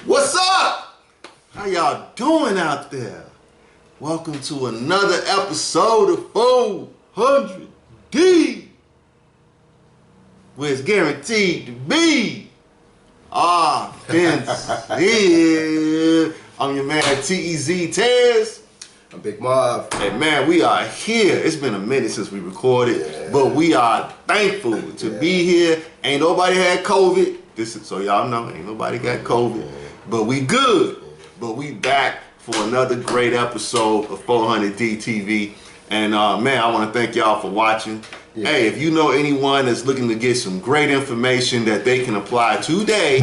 What's up? How y'all doing out there? Welcome to another episode of 400D, where it's guaranteed to be offensive. I'm your man T-E-Z Tez. I'm Big Marv. Hey man, we are here. It's been a minute since we recorded, but we are thankful to be here. Ain't nobody had COVID. This is, so y'all know, ain't nobody got COVID. But we good. But we back for another great episode of 400D TV. And man, I want to thank y'all for watching. Hey, if you know anyone that's looking to get some great information that they can apply today,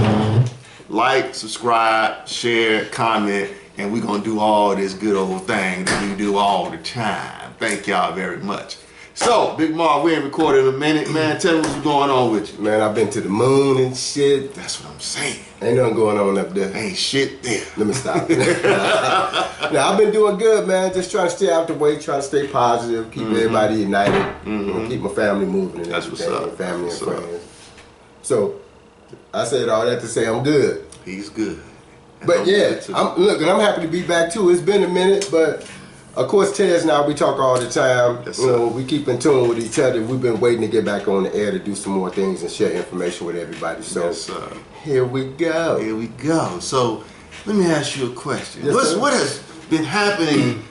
like, subscribe, share, comment, and we're going to do all this good old thing that we do all the time. Thank y'all very much. So, Big Mar, we ain't recorded in a minute, man. Tell me what's going on with you. Man, I've been to the moon and shit. That's what I'm saying. Ain't nothing going on up there. Ain't shit there. Let me stop. Now, I've been doing good, man. Just trying to stay out the way, trying to stay positive, keep everybody united, keep my family moving. And that's what's up. Family and friends. So, I said all that to say I'm good. He's good. And but yeah, I'm happy to be back too. It's been a minute, but of course, Tez and I, we talk all the time. Yes, you know, we keep in tune with each other. We've been waiting to get back on the air to do some more things and share information with everybody. So here we go. Here we go. So let me ask you a question. Yes, What has been happening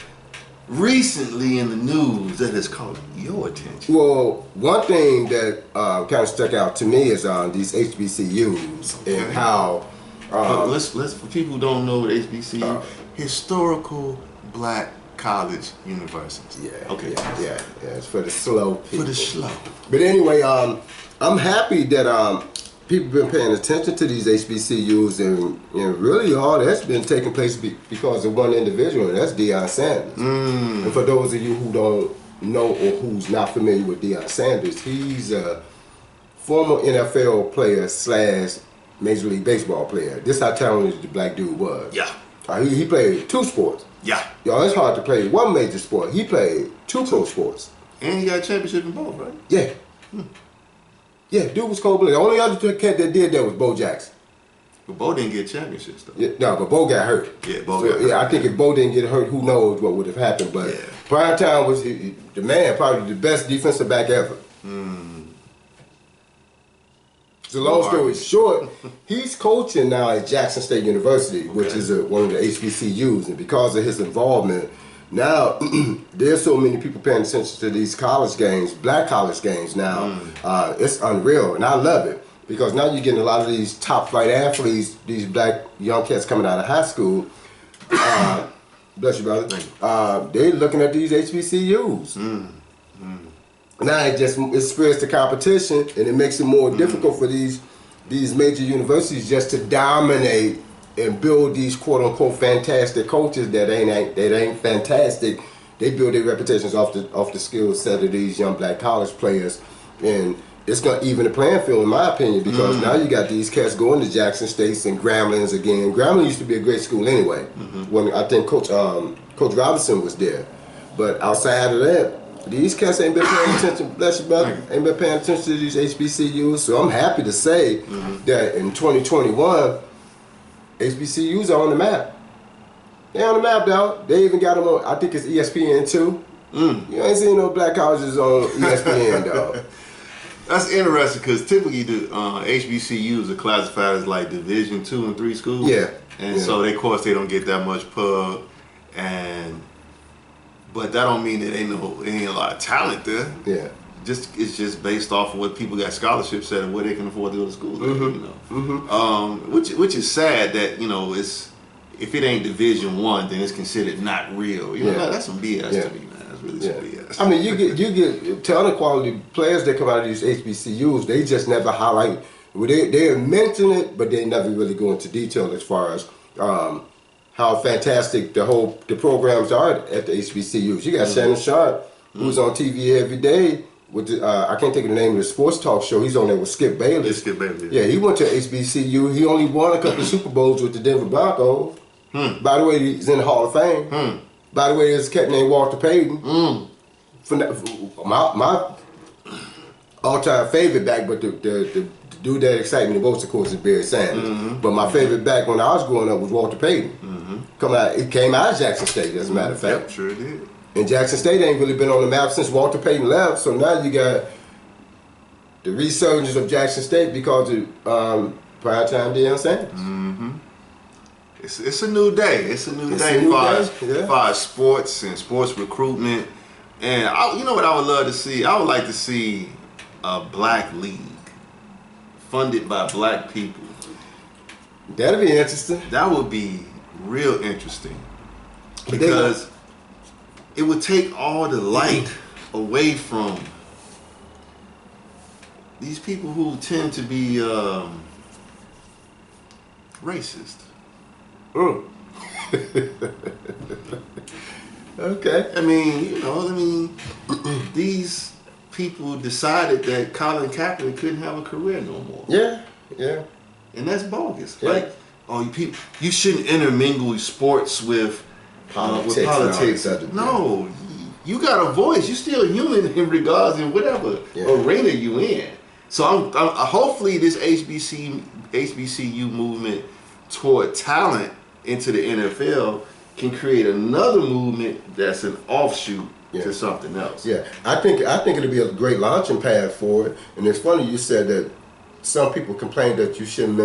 recently in the news that has caught your attention? Well, one thing that kind of stuck out to me is these HBCUs and how. Let's for people who don't know what HBCU, historical black college universities. Yeah. Okay. Yeah. It's for the slow people. For the slow. But anyway, I'm happy that people been paying attention to these HBCUs, and really all that's been taking place because of one individual, and that's Deion Sanders. And for those of you who don't know or who's not familiar with Deion Sanders, he's a former NFL player / Major League Baseball player. This how talented the black dude was. Yeah. He played 2 sports. Yeah. Y'all, it's hard to play 1 major sport. He played 2 pro sports. And he got a championship in both, right? Yeah. Yeah, dude was cold-blooded. The only other cat that did that was Bo Jackson. But Bo didn't get championships, though. Yeah, no, but Bo got hurt. Yeah, Bo got hurt. Yeah, I think if Bo didn't get hurt, who knows what would have happened. But Prime Time was the man, probably the best defensive back ever. So long story short, he's coaching now at Jackson State University, which is one of the HBCUs, and because of his involvement, now there's so many people paying attention to these college games, black college games now. It's unreal, and I love it because now you're getting a lot of these top flight athletes, these black young cats coming out of high school. Bless you, brother. They're looking at these HBCUs. Now it spreads the competition, and it makes it more difficult for these major universities just to dominate and build these quote unquote fantastic coaches that ain't fantastic. They build their reputations off the skill set of these young black college players, and it's gonna even the playing field in my opinion, because now you got these cats going to Jackson States and Gramblin's again. Grambling used to be a great school anyway. When I think Coach Robinson was there, but outside of that, these cats ain't been paying attention, bless you, brother, ain't been paying attention to these HBCUs. So I'm happy to say that in 2021, HBCUs are on the map. They're on the map, dog. They even got them on, I think it's ESPN too. You ain't seen no black colleges on ESPN, dog. That's interesting because typically the HBCUs are classified as like Division 2 and 3 schools. Yeah. And so of course they don't get that much pub, but that don't mean that ain't a lot of talent there. Yeah. It's just based off of what people got scholarships at and where they can afford to go to school. Which is sad that it's if it ain't Division 1, then it's considered not real. That's some BS to me, man. That's really some BS. I mean, you get talent quality players that come out of these HBCUs. They just never highlight. Well, they mention it, but they never really go into detail as far as how fantastic the programs are at the HBCUs. You got Shannon Sharp, who's on TV every day with I can't think of the name of the sports talk show. He's on there with Skip Bayless. Skip Bayless. Yeah, he went to HBCU. He only won a couple of Super Bowls with the Denver Broncos. By the way, he's in the Hall of Fame. By the way, there's a cat named Walter Payton. My all-time favorite back, but the dude that excited me the most, of course, is Barry Sanders. But my favorite back when I was growing up was Walter Payton. It came out of Jackson State, as a matter of fact. Yep, sure did. And Jackson State ain't really been on the map since Walter Payton left. So now you got the resurgence of Jackson State because of primetime Deion Sanders. It's a new day. It's a new day as far as sports and sports recruitment. And you know what I would love to see? I would like to see a black league funded by black people. That'd be interesting. That would be real interesting because it would take all the light away from these people who tend to be racist. Okay. I mean, these people decided that Colin Kaepernick couldn't have a career no more. Yeah. And that's bogus. Yeah. Like, you shouldn't intermingle sports with politics. No, you got a voice. You're still human in regards in whatever arena you in. So hopefully this HBCU movement toward talent into the NFL can create another movement that's an offshoot to something else. Yeah, I think it'll be a great launching pad for it. And it's funny you said that some people complain that you shouldn't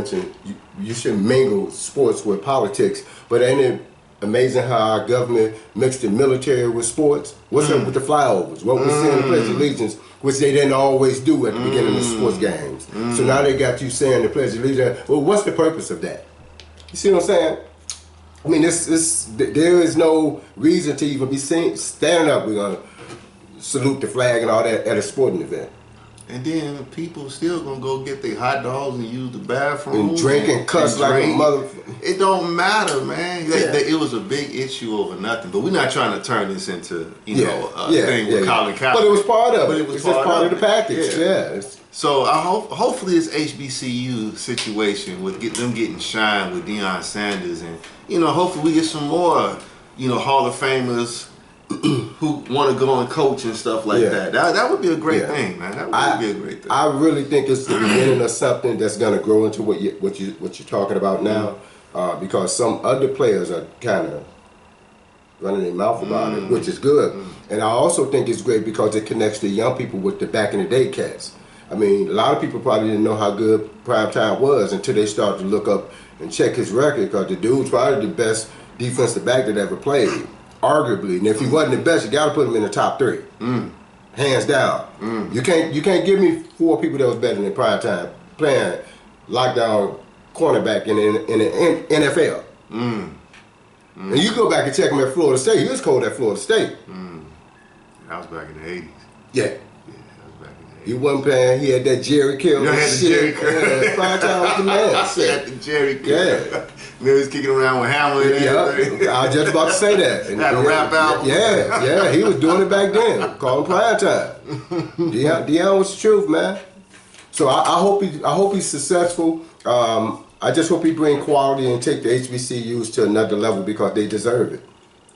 mingle sports with politics. But ain't it amazing how our government mixed the military with sports? What's up with the flyovers? What we see in the Pledge of Allegiance, which they didn't always do at the beginning of sports games. So now they got you saying the Pledge of Allegiance. Well, what's the purpose of that? You see what I'm saying? I mean, there is no reason to even be standing up. We're going to salute the flag and all that at a sporting event. And then people still going to go get their hot dogs and use the bathroom. And drink and cuss like a motherfucker. It don't matter, man. It was a big issue over nothing. But we're not trying to turn this into, a thing with Colin Kaepernick. But it was part of it. It's just part of the package. Yeah. So I hopefully this HBCU situation with them getting shine with Deion Sanders, and hopefully we get some more Hall of Famers who want to go and coach and stuff like that. That would be a great thing, man. That would be a great thing. I really think it's the beginning of something that's going to grow into what you're talking about now, because some other players are kind of running their mouth about it, which is good. And I also think it's great because it connects the young people with the back in the day cats. I mean, a lot of people probably didn't know how good Primetime was until they started to look up and check his record, because the dude's probably the best defensive back that ever played, arguably. And if he wasn't the best, you got to put him in the top 3, hands down. You can't give me 4 people that was better than Primetime playing lockdown cornerback in the NFL. And you go back and check him at Florida State. He was cold at Florida State. That was back in the 80s. Yeah. He wasn't playing. He had that Jerry Kill. You had the Jerry Kill. Primetime was the man. I had the Jerry Kill. Yeah. He was kicking around with Hammer and everything. I was just about to say that. And had a rap album. Yeah. He was doing it back then. Call him Primetime. Deion was the truth, man. So I hope he's successful. I just hope he bring quality and take the HBCUs to another level, because they deserve it.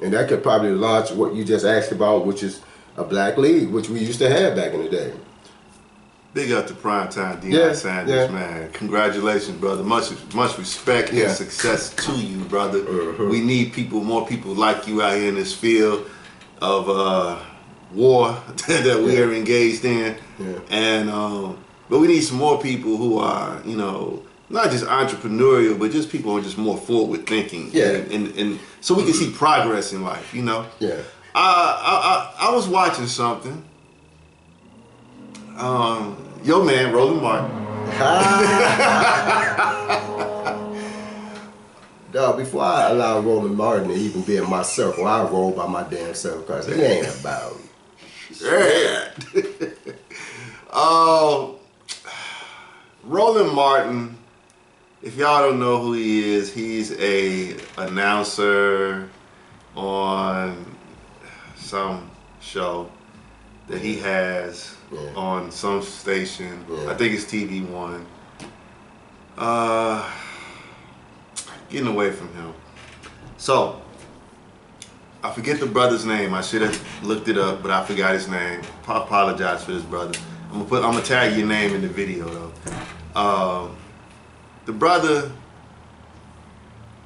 And that could probably launch what you just asked about, which is a black league, which we used to have back in the day. Big up to Primetime Deion Sanders, man. Congratulations, brother. Much respect and success to you, brother. We need more people like you out here in this field of war that we are engaged in. And but we need some more people who are, not just entrepreneurial, but just people who are just more forward thinking. And so we can see progress in life, I was watching something. Your man, Roland Martin. Dog, before I allow Roland Martin to even be in my circle, I roll by my damn self, because it ain't about Roland Martin, if y'all don't know who he is, he's a announcer on some show that he has on some station. I think it's TV One. Getting away from him. So, I forget the brother's name. I should have looked it up, but I forgot his name. I apologize for this, brother. I'm gonna tag your name in the video though. The brother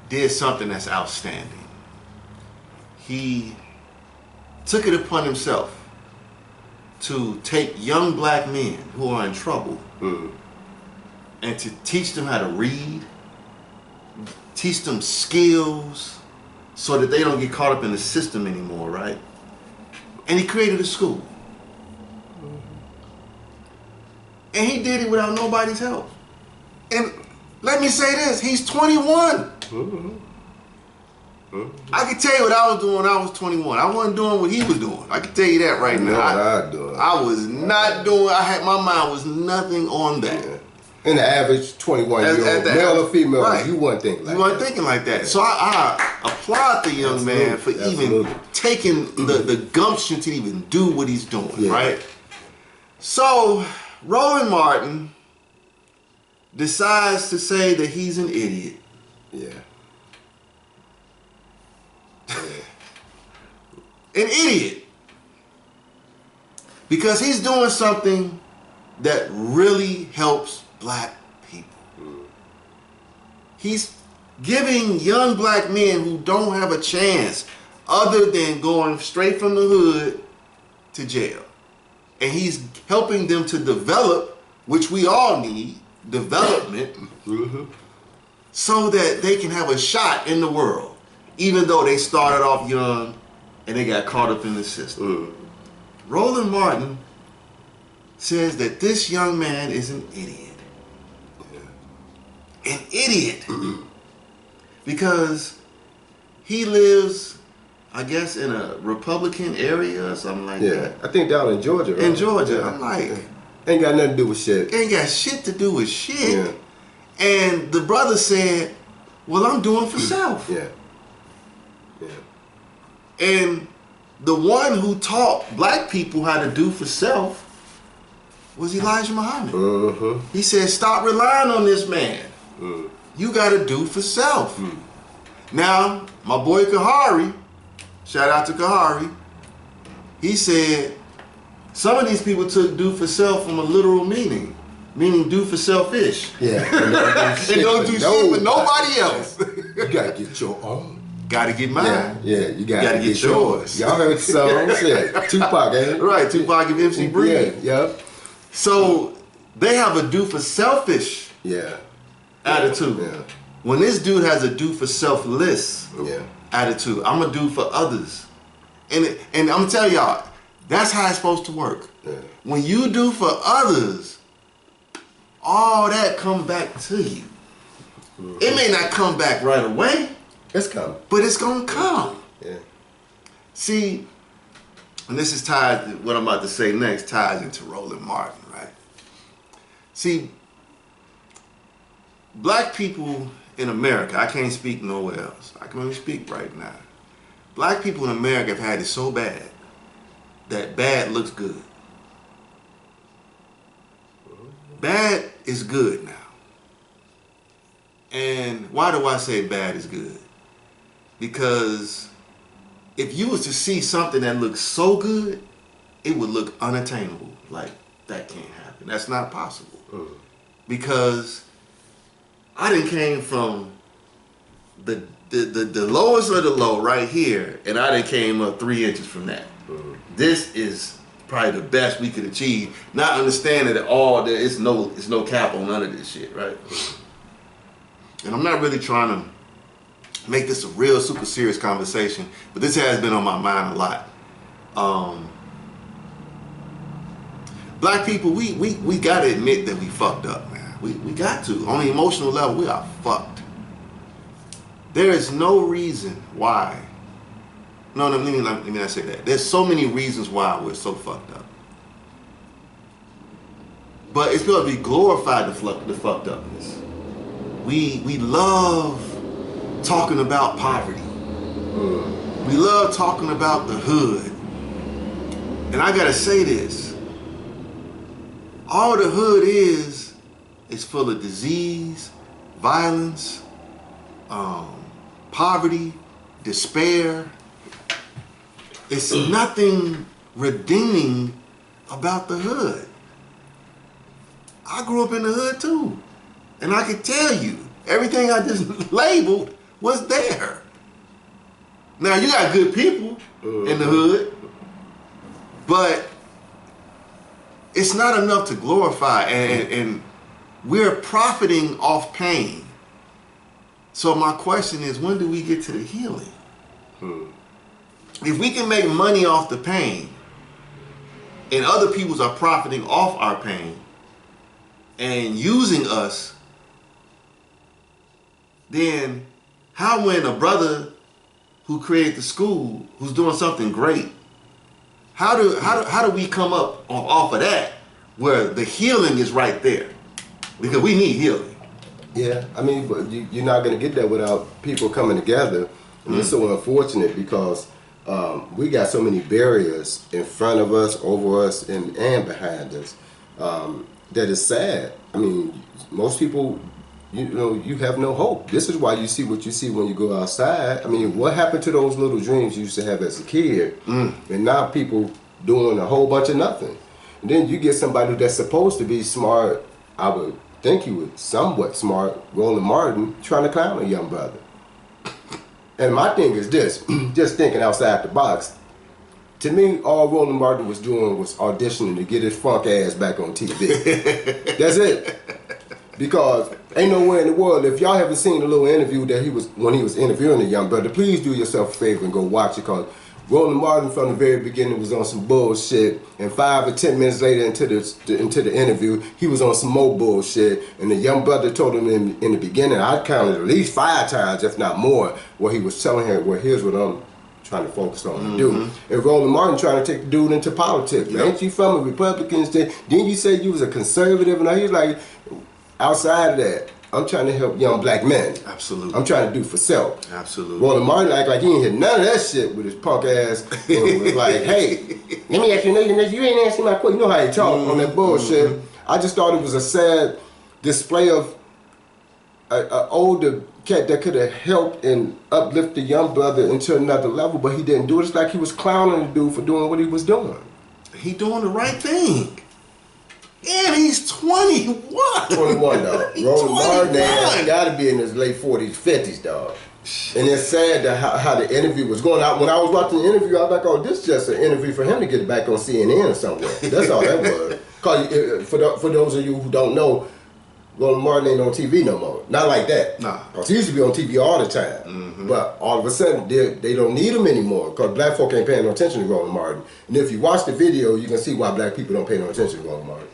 did something that's outstanding. He took it upon himself to take young black men who are in trouble and to teach them how to read, teach them skills so that they don't get caught up in the system anymore, right? And he created a school. And he did it without nobody's help. And let me say this, he's 21. I can tell you what I was doing when I was 21. I wasn't doing what he was doing. I can tell you that right now. I was not doing, my mind was nothing on that. Yeah. In the average 21-year-old, male or female, right. You weren't thinking like that. You weren't thinking like that. So I applaud the young man for even taking the gumption to even do what he's doing, right? So Roland Martin decides to say that he's an idiot. Yeah. An idiot. Because he's doing something that really helps black people. He's giving young black men who don't have a chance other than going straight from the hood to jail. And he's helping them to develop, which we all need, development, so that they can have a shot in the world, even though they started off young and they got caught up in the system. Roland Martin says that this young man is an idiot. An idiot. Because he lives, I guess, in a Republican area or something like that. I think down in Georgia. Right? In Georgia. I'm like... Ain't got nothing to do with shit. Ain't got shit to do with shit. And the brother said, well, I'm doing for self. And the one who taught black people how to do for self was Elijah Muhammad. He said, stop relying on this man. You got to do for self. Now, my boy Kahari, shout out to Kahari, he said, some of these people took do for self from a literal meaning do for selfish. And don't do shit for nobody else. You got to get your own. Gotta get mine. You gotta get yours. Y'all heard the song? Shit. Tupac, eh? Right, Tupac and MC Breed. So they have a do for selfish attitude. When this dude has a do for selfless attitude, I'm gonna do for others. And I'm gonna tell y'all, that's how it's supposed to work. When you do for others, all that come back to you. It may not come back right away. It's coming. But it's gonna come. See, and this is tied, what I'm about to say next ties into Roland Martin, right? See, black people in America, I can't speak nowhere else. I can only speak right now. Black people in America have had it so bad that bad looks good. Bad is good now. And why do I say bad is good? Because if you was to see something that looks so good, it would look unattainable. Like, that can't happen. That's not possible. Because I done came from the lowest of the low right here, and I done came up 3 inches from that. This is probably the best we could achieve. Not understanding that it's no cap on none of this shit, right? And I'm not really trying to make this a real super serious conversation, but this has been on my mind a lot. Black people, we gotta admit that we fucked up, man. We got to. On the emotional level, we are fucked. There is no reason why. No, let me not say that. There's so many reasons why we're so fucked up. But it's gonna be glorified, the fucked upness. We love talking about poverty. We love talking about the hood. And I gotta say this. All the hood is full of disease, violence, poverty, despair. It's nothing redeeming about the hood. I grew up in the hood too. And I can tell you, everything I just labeled was there. Now, you got good people in the hood, but it's not enough to glorify, and we're profiting off pain. So my question is, when do we get to the healing? If we can make money off the pain, and other peoples are profiting off our pain and using us, then how, when a brother who created the school, who's doing something great, how do we come up off of that where the healing is right there? Because we need healing. Yeah, I mean, but you're not going to get that without people coming together. And it's so unfortunate because we got so many barriers in front of us, over us, and behind us that is sad. I mean, most people, you have no hope. This is why you see what you see when you go outside. I mean, what happened to those little dreams you used to have as a kid? And now people doing a whole bunch of nothing. And then you get somebody that's supposed to be smart, I would think he was somewhat smart, Roland Martin, trying to clown a young brother. And my thing is this, just thinking outside the box, to me, all Roland Martin was doing was auditioning to get his funk ass back on TV. That's it. Because ain't nowhere in the world, if y'all haven't seen the little interview that when he was interviewing the young brother, please do yourself a favor and go watch it, because Roland Martin from the very beginning was on some bullshit, and 5 or 10 minutes later into the interview, he was on some more bullshit, and the young brother told him in the beginning, I counted at least 5 times, if not more, where he was telling him, well, here's what I'm trying to focus on to do. And Roland Martin trying to take the dude into politics. Yep. Ain't you from a Republican state? Didn't you say you was a conservative? And he was like, outside of that, I'm trying to help young black men. Absolutely. I'm trying to do for self. Absolutely. Roland Martin act like he ain't hit none of that shit with his punk ass. And was like, hey, let me ask you, you ain't answering my question. You know how he talk on that bullshit. I just thought it was a sad display of an older cat that could have helped and uplift the young brother into another level, but he didn't do it. It's like he was clowning the dude for doing what he was doing. He doing the right thing. And he's 21. 21, dog. Roland Martin got to be in his late 40s, 50s, dog. And it's sad that how the interview was going out. When I was watching the interview, I was like, oh, this is just an interview for him to get back on CNN or somewhere. That's all that was. Because for those of you who don't know, Roland Martin ain't on TV no more. Not like that. Nah. Because he used to be on TV all the time. But all of a sudden, they don't need him anymore because black folk ain't paying no attention to Roland Martin. And if you watch the video, you can see why black people don't pay no attention to Roland Martin.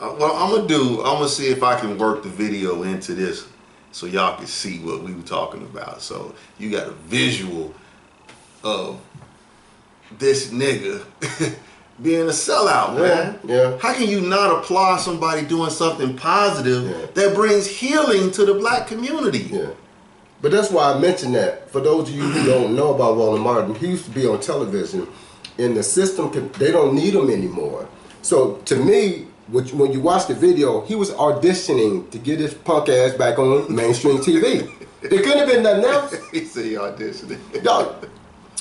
Well, I'm gonna see if I can work the video into this so y'all can see what we were talking about. So you got a visual of this nigga being a sellout, man. Yeah. How can you not applaud somebody doing something positive that brings healing to the black community? Yeah. But that's why I mentioned that. For those of you who don't know about Roland Martin, he used to be on television. In the system, they don't need him anymore. So to me, when you watch the video, he was auditioning to get his punk ass back on mainstream TV. It couldn't have been nothing else. He said he auditioning. Dog,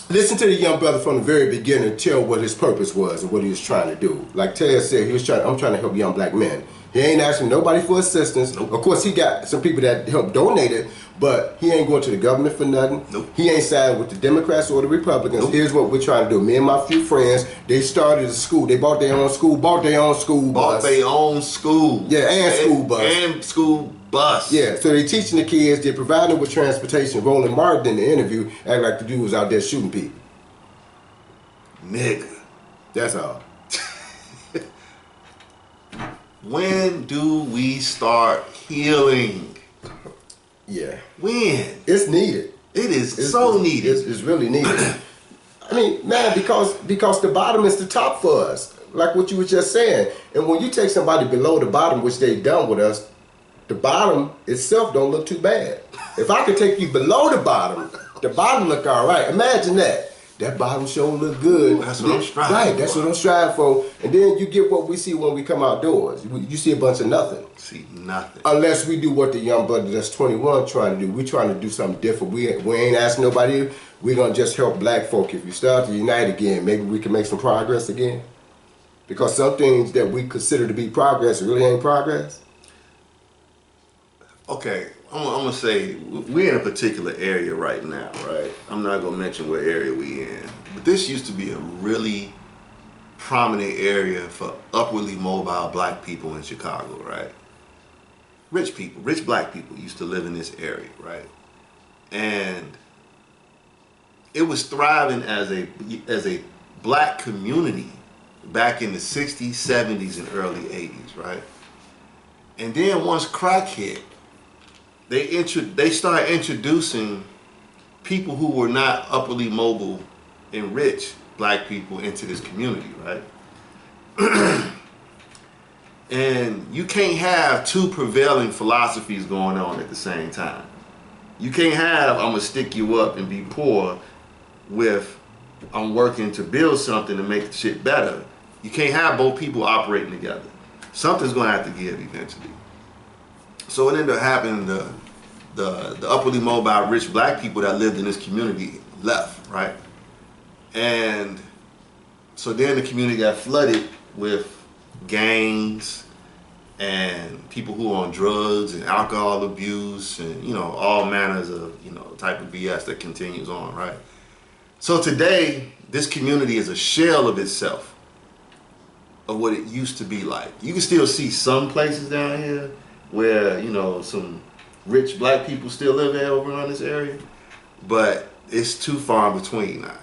listen to the young brother from the very beginning tell what his purpose was and what he was trying to do. Like Tez said, I'm trying to help young black men. He ain't asking nobody for assistance. Nope. Of course, he got some people that helped donate it, but he ain't going to the government for nothing. Nope. He ain't siding with the Democrats or the Republicans. Nope. Here's what we're trying to do. Me and my few friends, they started a school. They bought their own school, bought their own school bus. Bought their own school. Yeah, and school bus. And school bus. Yeah, so they teaching the kids, they providing them with transportation. Roland Martin in the interview act like the dude was out there shooting people. Nigga. That's all. When do we start healing? Yeah. When? It's needed. It is so needed. It's really needed. I mean, man, because the bottom is the top for us. Like what you were just saying. And when you take somebody below the bottom, which they've done with us, the bottom itself don't look too bad. If I could take you below the bottom look all right. Imagine that. That bottom sure look good. Ooh, that's what I'm striving for. Right, that's what I'm striving for. And then you get what we see when we come outdoors. You see a bunch of nothing. See nothing. Unless we do what the young brother that's 21 trying to do. We're trying to do something different. We ain't asking nobody. We're going to just help black folk. If you start to unite again, maybe we can make some progress again. Because some things that we consider to be progress really ain't progress. Okay, I'm gonna say we're in a particular area right now, right? I'm not gonna mention what area we in, but this used to be a really prominent area for upwardly mobile black people in Chicago, right? Rich people, rich black people used to live in this area, right? And it was thriving as a black community back in the 60s, 70s, and early 80s, right? And then once crack hit, they started introducing people who were not upwardly mobile and rich black people into this community, right? And you can't have two prevailing philosophies going on at the same time. You can't have I'm gonna stick you up and be poor with I'm working to build something to make the shit better. You can't have both people operating together. Something's gonna have to give eventually. So it ended up happening the upwardly mobile rich black people that lived in this community left, right? And so then the community got flooded with gangs and people who are on drugs and alcohol abuse and, you know, all manners of, you know, type of BS that continues on, right? So today, this community is a shell of itself, of what it used to be like. You can still see some places down here where, you know, some rich black people still live there over on this area, but it's too far in between now.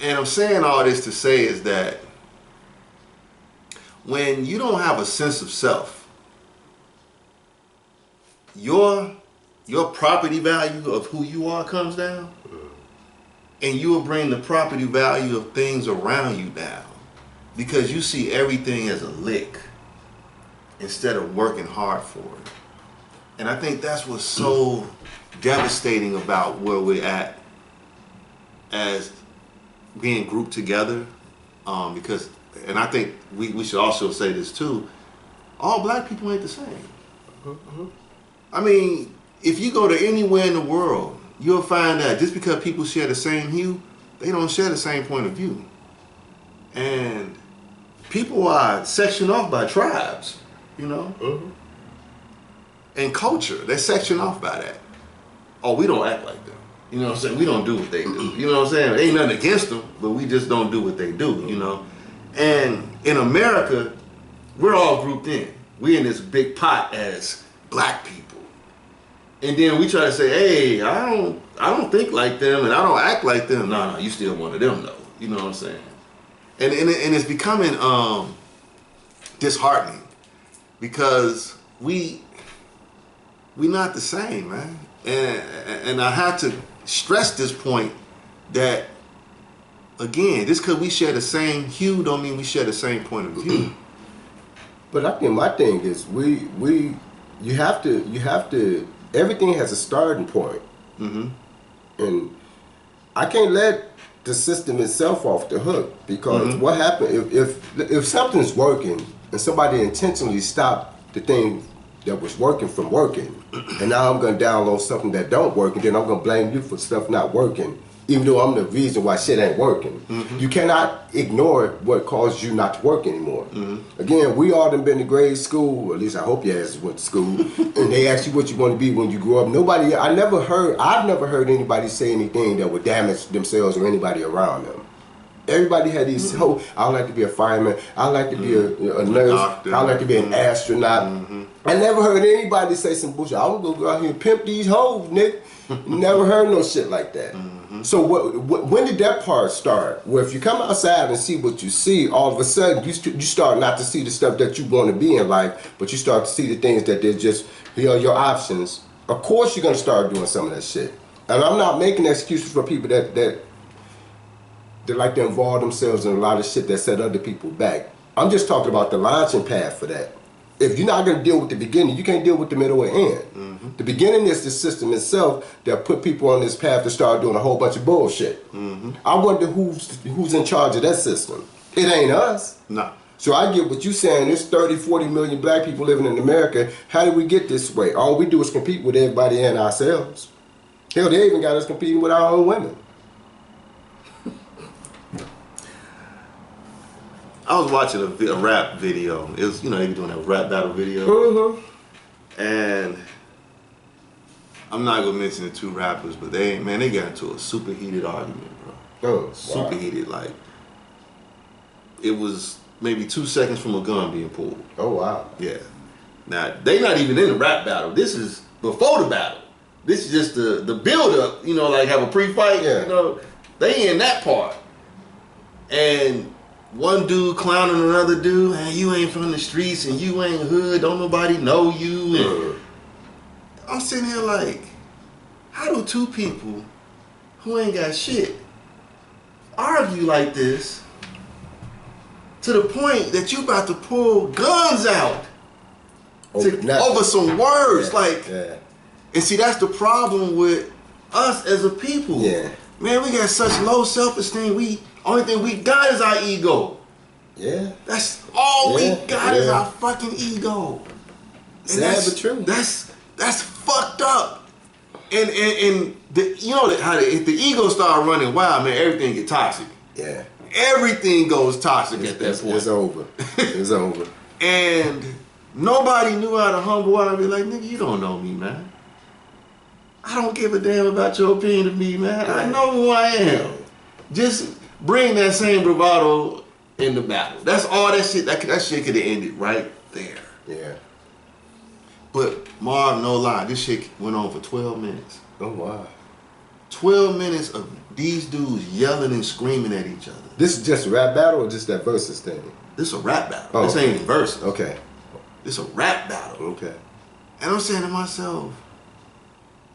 And I'm saying all this to say is that when you don't have a sense of self, your property value of who you are comes down, and you will bring the property value of things around you down because you see everything as a lick instead of working hard for it. And I think that's what's so devastating about where we're at as being grouped together, because, and I think we should also say this too, all black people ain't the same. I mean, if you go to anywhere in the world, you'll find that just because people share the same hue, they don't share the same point of view. And people are sectioned off by tribes, you know? And culture, they're sectioned off by that. Oh, we don't act like them. You know what I'm saying? We don't do what they do. You know what I'm saying? Ain't nothing against them, but we just don't do what they do, you know? And in America, we're all grouped in. We're in this big pot as black people. And then we try to say, hey, I don't think like them and I don't act like them. No, you still one of them though. You know what I'm saying? And it's becoming disheartening because we not the same, man. And I have to stress this point that, again, just because we share the same hue don't mean we share the same point of view. But I think my thing is you have to everything has a starting point. And I can't let the system itself off the hook because what happened if something's working and somebody intentionally stopped the thing that was working from working, and now I'm gonna download something that don't work, and then I'm gonna blame you for stuff not working, even though I'm the reason why shit ain't working. You cannot ignore what caused you not to work anymore. Again, we all done been to grade school, or at least I hope your ass went to school, and they ask you what you want to be when you grow up. I've never heard anybody say anything that would damage themselves or anybody around them. Everybody had these, I'd like to be a fireman, I'd like to be a nurse, doctor. I'd like to be an astronaut. I never heard anybody say some bullshit. I'm gonna go out here and pimp these hoes, nigga. Never heard no shit like that. So when did that part start? Where if you come outside and see what you see, all of a sudden you start not to see the stuff that you want to be in life, but you start to see the things that they're just, you know, your options. Of course you're gonna start doing some of that shit. And I'm not making excuses for people that they like to involve themselves in a lot of shit that set other people back. I'm just talking about the launching pad for that. If you're not going to deal with the beginning, you can't deal with the middle or end. The beginning is the system itself that put people on this path to start doing a whole bunch of bullshit. I wonder who's in charge of that system. It ain't us. No. So I get what you're saying. There's 30, 40 million black people living in America. How did we get this way? All we do is compete with everybody and ourselves. Hell, they even got us competing with our own women. I was watching a rap video. It was, you know, they be doing that rap battle video. Mm-hmm. And I'm not gonna mention the two rappers, but they got into a super heated argument, bro. Oh, super heated. Like, it was maybe 2 seconds from a gun being pulled. Oh, wow. Yeah. Now, they not even in the rap battle. This is before the battle. This is just the build-up, you know, like have a pre-fight, yeah. You know. They in that part. And one dude clowning another dude, hey, you ain't from the streets and you ain't hood, don't nobody know you. And I'm sitting here like, how do two people who ain't got shit argue like this to the point that you about to pull guns out over some words? And see, that's the problem with us as a people. Yeah. Man, we got such low self-esteem. Only thing we got is our ego. Yeah. That's all we got is our fucking ego. And sad but true. That's fucked up. And you know how if the ego start running wild, man, everything get toxic. Yeah. Everything goes toxic at that point. It's over. It's over. And nobody knew how to humble out and be like, nigga, you don't know me, man. I don't give a damn about your opinion of me, man. I know who I am. Just bring that same bravado in the battle. That's all that shit. That shit could have ended right there. Yeah. But Marv, no lie, this shit went on for 12 minutes. Oh, wow. 12 minutes of these dudes yelling and screaming at each other. This is just a rap battle or just that versus thing? This is a rap battle. Oh, this ain't even versus. Okay. This a rap battle. Okay. And I'm saying to myself,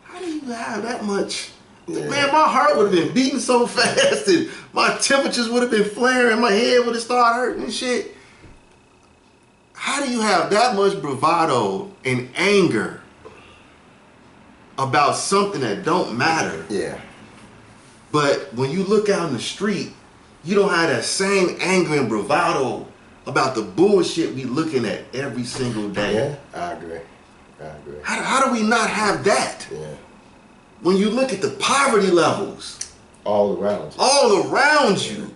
how do you have that much? Yeah. Man, my heart would have been beating so fast and my temperatures would have been flaring, my head would have started hurting and shit. How do you have that much bravado and anger about something that don't matter? Yeah. But when you look out in the street, you don't have that same anger and bravado about the bullshit we looking at every single day. Yeah, I agree. How do we not have that? Yeah. When you look at the poverty levels. All around you. All around you.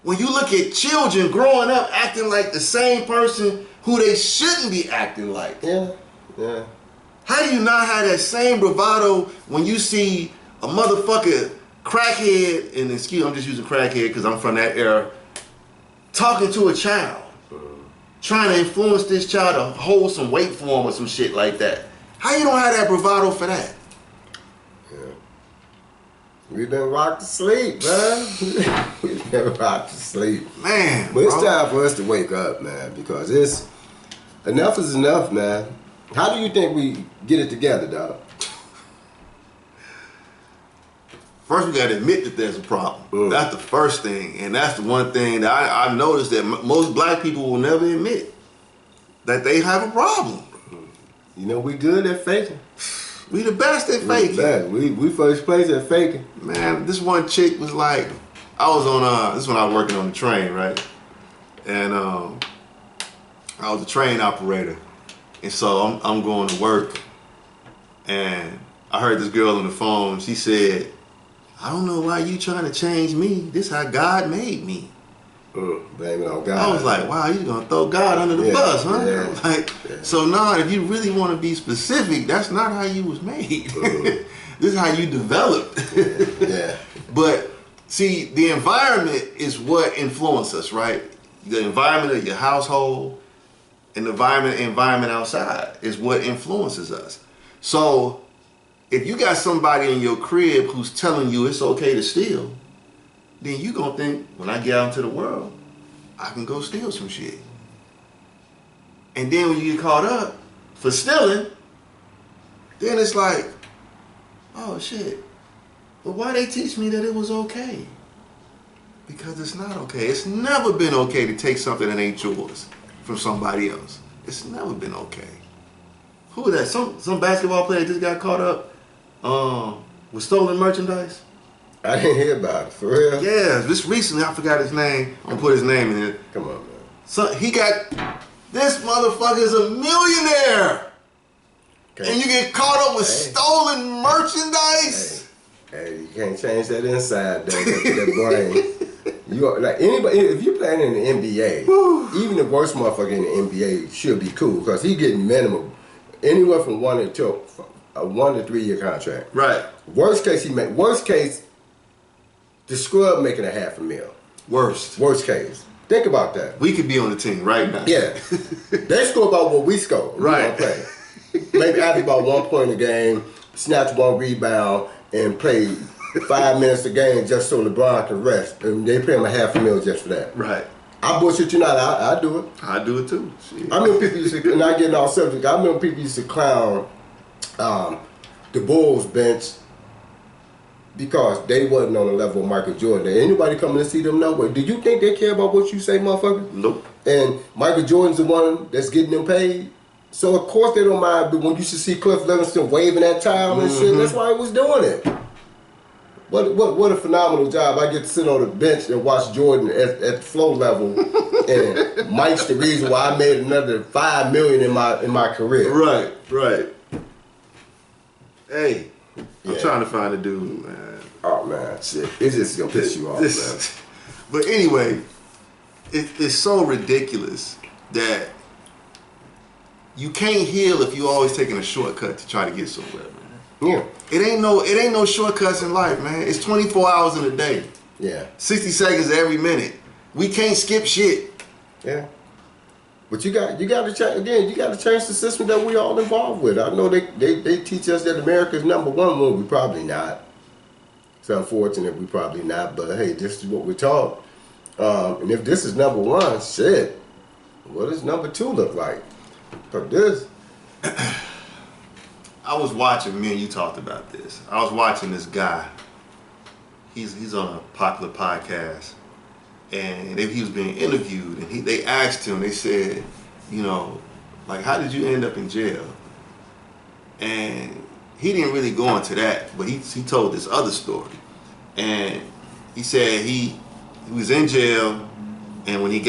When you look at children growing up acting like the same person who they shouldn't be acting like. Yeah, yeah. How do you not have that same bravado when you see a motherfucker crackhead, and excuse, I'm just using crackhead because I'm from that era, talking to a child, trying to influence this child to hold some weight for him or some shit like that. How you don't have that bravado for that? Yeah. We've been rocked to sleep, man. We've been rocked to sleep. Man, but it's time for us to wake up, man, because enough is enough, man. How do you think we get it together, dog? First, we got to admit that there's a problem. That's the first thing. And that's the one thing that I've noticed that most black people will never admit, that they have a problem. You know, we good at faking. We the best at faking. We first place at faking. Man, this one chick was like, I was on, this is when I was working on the train, right? And I was a train operator. And so I'm going to work. And I heard this girl on the phone, she said, I don't know why you trying to change me. This is how God made me. Blame it on God. I was like, wow, you gonna throw God under the bus, huh? Yeah. So nah, if you really want to be specific, that's not how you was made. This is how you developed. Yeah. But see, the environment is what influences us, right? The environment of your household and the environment outside is what influences us. So if you got somebody in your crib who's telling you it's okay to steal, then you gonna think, when I get out into the world, I can go steal some shit. And then when you get caught up for stealing, then it's like, oh shit, but why they teach me that it was okay? Because it's not okay. It's never been okay to take something that ain't yours from somebody else. It's never been okay. Who was that? Some basketball player just got caught up with stolen merchandise. I didn't hear about it, for real? Yeah, just recently, I forgot his name. I'm gonna put his name in here. Come on, man. So this motherfucker is a millionaire. Okay. And you get caught up with stolen merchandise. Hey, you can't change that inside, though, that brain. You are, like anybody, if you're playing in the NBA, even the worst motherfucker in the NBA should be cool because he getting minimum anywhere from 1 to 3 year contract. Right. Worst case worst case, the scrub making $500,000. Worst case. Think about that. We could be on the team right now. Yeah. They score about what we score. Right. We play. Maybe average about 1 point a game, snatch 1 rebound, and play 5 minutes a game just so LeBron can rest. And they pay him $500,000 just for that. Right. I bullshit you not. I do it. I do it too. Shit. I remember people used to, not getting off subject, I remember people used to clown the Bulls bench because they wasn't on the level of Michael Jordan. Anybody coming to see them nowhere? Do you think they care about what you say, motherfucker? Nope. And Michael Jordan's the one that's getting them paid. So of course they don't mind, but when you should see Cliff Livingston waving that towel and shit, that's why he was doing it. What a phenomenal job. I get to sit on the bench and watch Jordan at the flow level, and Mike's the reason why I made another $5 million in my career. Right. Hey, I'm trying to find a dude, man. Oh man, shit. It's just gonna piss you off, man. But anyway, it's so ridiculous that you can't heal if you always taking a shortcut to try to get somewhere, man. Yeah. It ain't no shortcuts in life, man. It's 24 hours in a day. Yeah. 60 seconds every minute. We can't skip shit. Yeah. But you got to change again. You got to change the system that we all involved with. I know they teach us that America's number one. Well, we probably not. It's unfortunate we probably not. But hey, this is what we're taught. And if this is number one, shit, what does number 2 look like? But this. I was watching, me and you talked about this. I was watching this guy. He's on a popular podcast, and he was being interviewed, and they asked him, they said, you know, like, how did you end up in jail? And he didn't really go into that, but he told this other story. And he said he was in jail, and when he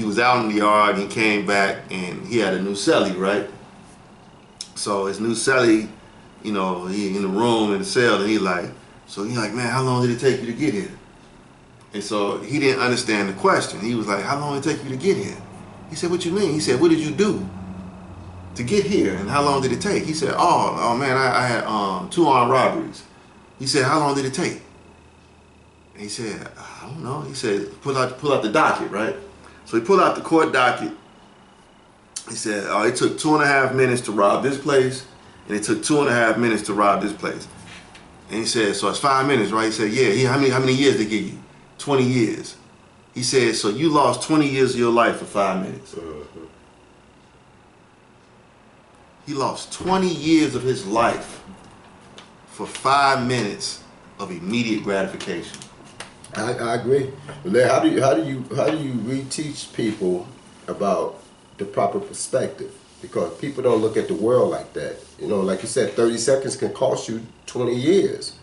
was out in the yard, and he came back, and he had a new cellie, right? So his new cellie, you know, he in the room in the cell, and he like, man, how long did it take you to get here? And so he didn't understand the question. He was like, how long did it take you to get here? He said, what you mean? He said, what did you do to get here, and how long did it take? He said, oh man, I had 2 armed robberies. He said, how long did it take? And he said, I don't know. He said, pull out the docket, right? So he pulled out the court docket. He said, oh, it took 2.5 minutes to rob this place, and it took 2.5 minutes to rob this place. And he said, so it's 5 minutes, right? He said, yeah. How many years they give you? 20 years. He said, so you lost 20 years of your life for 5 minutes. He lost 20 years of his life for 5 minutes of immediate gratification. I agree. But how do you reteach people about the proper perspective? Because people don't look at the world like that. You know, like you said, 30 seconds can cost you 20 years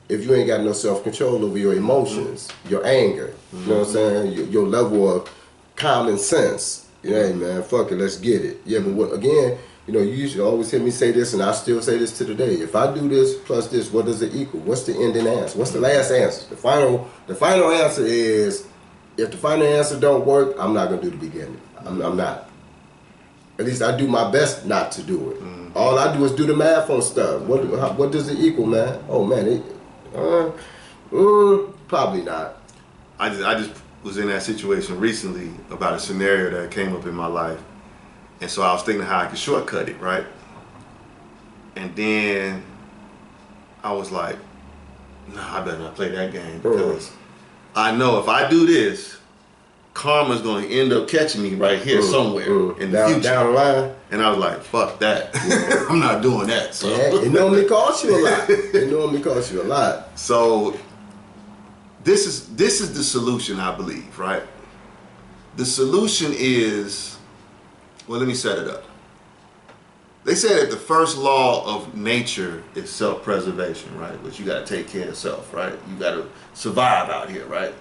if you ain't got no self-control over your emotions, your anger. You know what I'm saying? Your level of common sense. You know, hey man, fuck it, let's get it. Yeah, but again, you know, you used to always hear me say this, and I still say this to today. If I do this plus this, what does it equal? What's the ending answer? What's the last answer? The final answer is, if the final answer don't work, I'm not gonna do the beginning. I'm not. At least I do my best not to do it. All I do is do the math on stuff. What does it equal, man? Oh man, probably not. I just was in that situation recently about a scenario that came up in my life. And so I was thinking how I could shortcut it, right? And then I was like, nah, I better not play that game because I know if I do this, karma's going to end up catching me right here somewhere in the future. Down the line. And I was like, fuck that. I'm not doing that. So. Yeah, it normally costs you a lot. So this is the solution, I believe, right? The solution is, well, let me set it up. They say that the first law of nature is self-preservation, right? But you got to take care of self, right? You got to survive out here, right?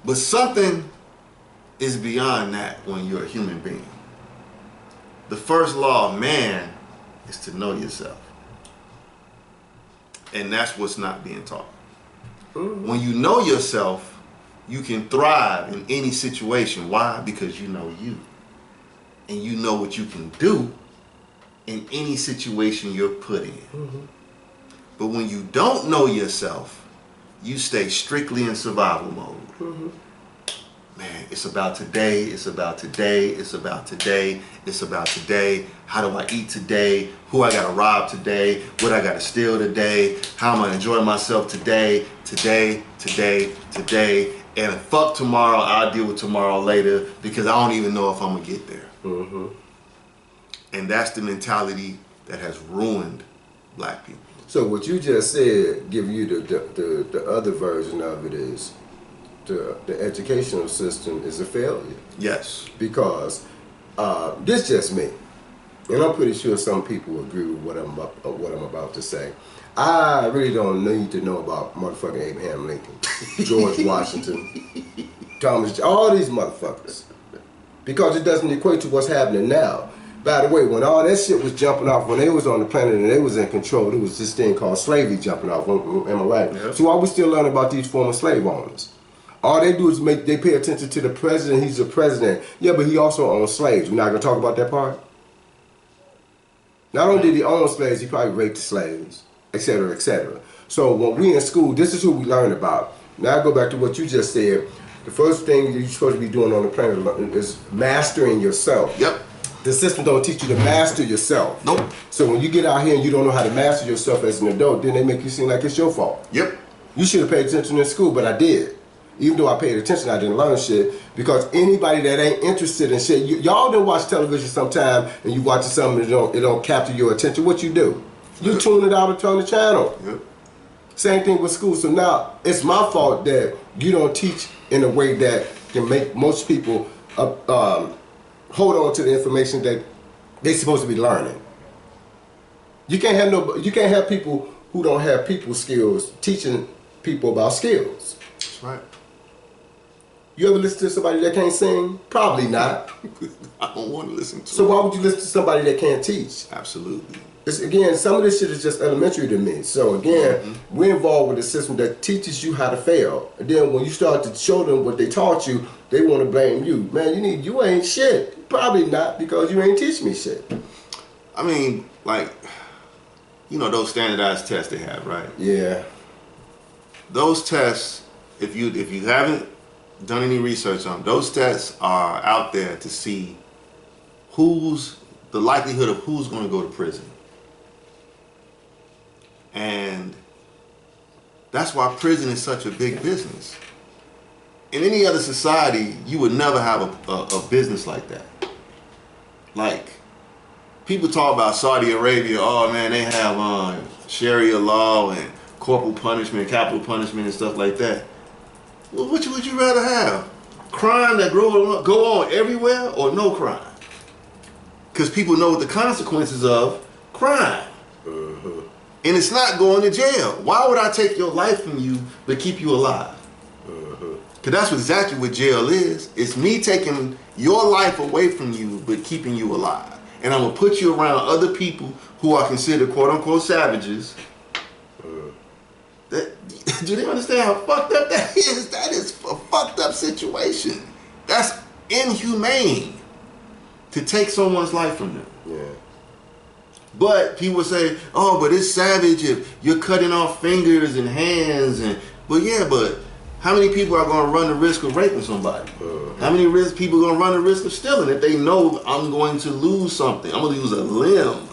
But something is beyond that when you're a human being. The first law of man is to know yourself. And that's what's not being taught. When you know yourself, you can thrive in any situation. Why? Because you know you. And you know what you can do in any situation you're put in. But when you don't know yourself, you stay strictly in survival mode. Man, it's about today, it's about today, it's about today, it's about today. How do I eat today? Who I gotta rob today? What I gotta steal today? How am I enjoying myself today? Today. And fuck tomorrow, I'll deal with tomorrow later because I don't even know if I'm gonna get there. And that's the mentality that has ruined black people. So what you just said, give you the other version of it is the educational system is a failure. Yes. Because this just me, and I'm pretty sure some people agree with what I'm about to say. I really don't need to know about motherfucking Abraham Lincoln, George Washington, Thomas, all these motherfuckers, because it doesn't equate to what's happening now. By the way, when all that shit was jumping off, when they was on the planet and they was in control, there was this thing called slavery jumping off. Am I right? Yep. So why we still learning about these former slave owners? All they do is they pay attention to the president. He's the president. Yeah, but he also owns slaves. We're not gonna talk about that part. Not only did he own slaves, he probably raped the slaves, etc., etc. So when we in school, this is who we learn about. Now I go back to what you just said. The first thing you're supposed to be doing on the planet is mastering yourself. Yep. The system don't teach you to master yourself. Nope. So when you get out here and you don't know how to master yourself as an adult, then they make you seem like it's your fault. Yep. You should have paid attention in school, but I did. Even though I paid attention, I didn't learn shit. Because anybody that ain't interested in shit, y'all don't watch television sometime and you watch something and it don't capture your attention. What you do? You tune it out and turn the channel. Yep. Same thing with school. So now it's my fault that you don't teach in a way that can make most people hold on to the information that they're supposed to be learning. You can't have people who don't have people skills teaching people about skills. That's right. You ever listen to somebody that can't sing? Probably not. I don't want to listen to So why would you listen to somebody that can't teach? Absolutely. Again, some of this shit is just elementary to me. So again, we're involved with a system that teaches you how to fail. And then when you start to show them what they taught you, they want to blame you. Man, you ain't shit. Probably not, because you ain't teach me shit. I mean, like, you know those standardized tests they have, right? Yeah. Those tests, if you haven't done any research on them, those tests are out there to see the likelihood of who's going to go to prison. And that's why prison is such a big business. In any other society, you would never have a business like that. Like, people talk about Saudi Arabia, oh man, they have Sharia law and corporal punishment, capital punishment and stuff like that. Well, which would you rather have? Crime that go on everywhere or no crime? Because people know what the consequences of crime. And it's not going to jail. Why would I take your life from you but keep you alive? Because that's exactly what jail is. It's me taking your life away from you but keeping you alive. And I'm going to put you around other people who are considered quote-unquote savages. Do they understand how fucked up that is? That is a fucked up situation. That's inhumane to take someone's life from them. Yeah. But people say, oh, but it's savage if you're cutting off fingers and hands. But how many people are going to run the risk of raping somebody? How many people are going to run the risk of stealing if they know I'm going to lose something? I'm going to lose a limb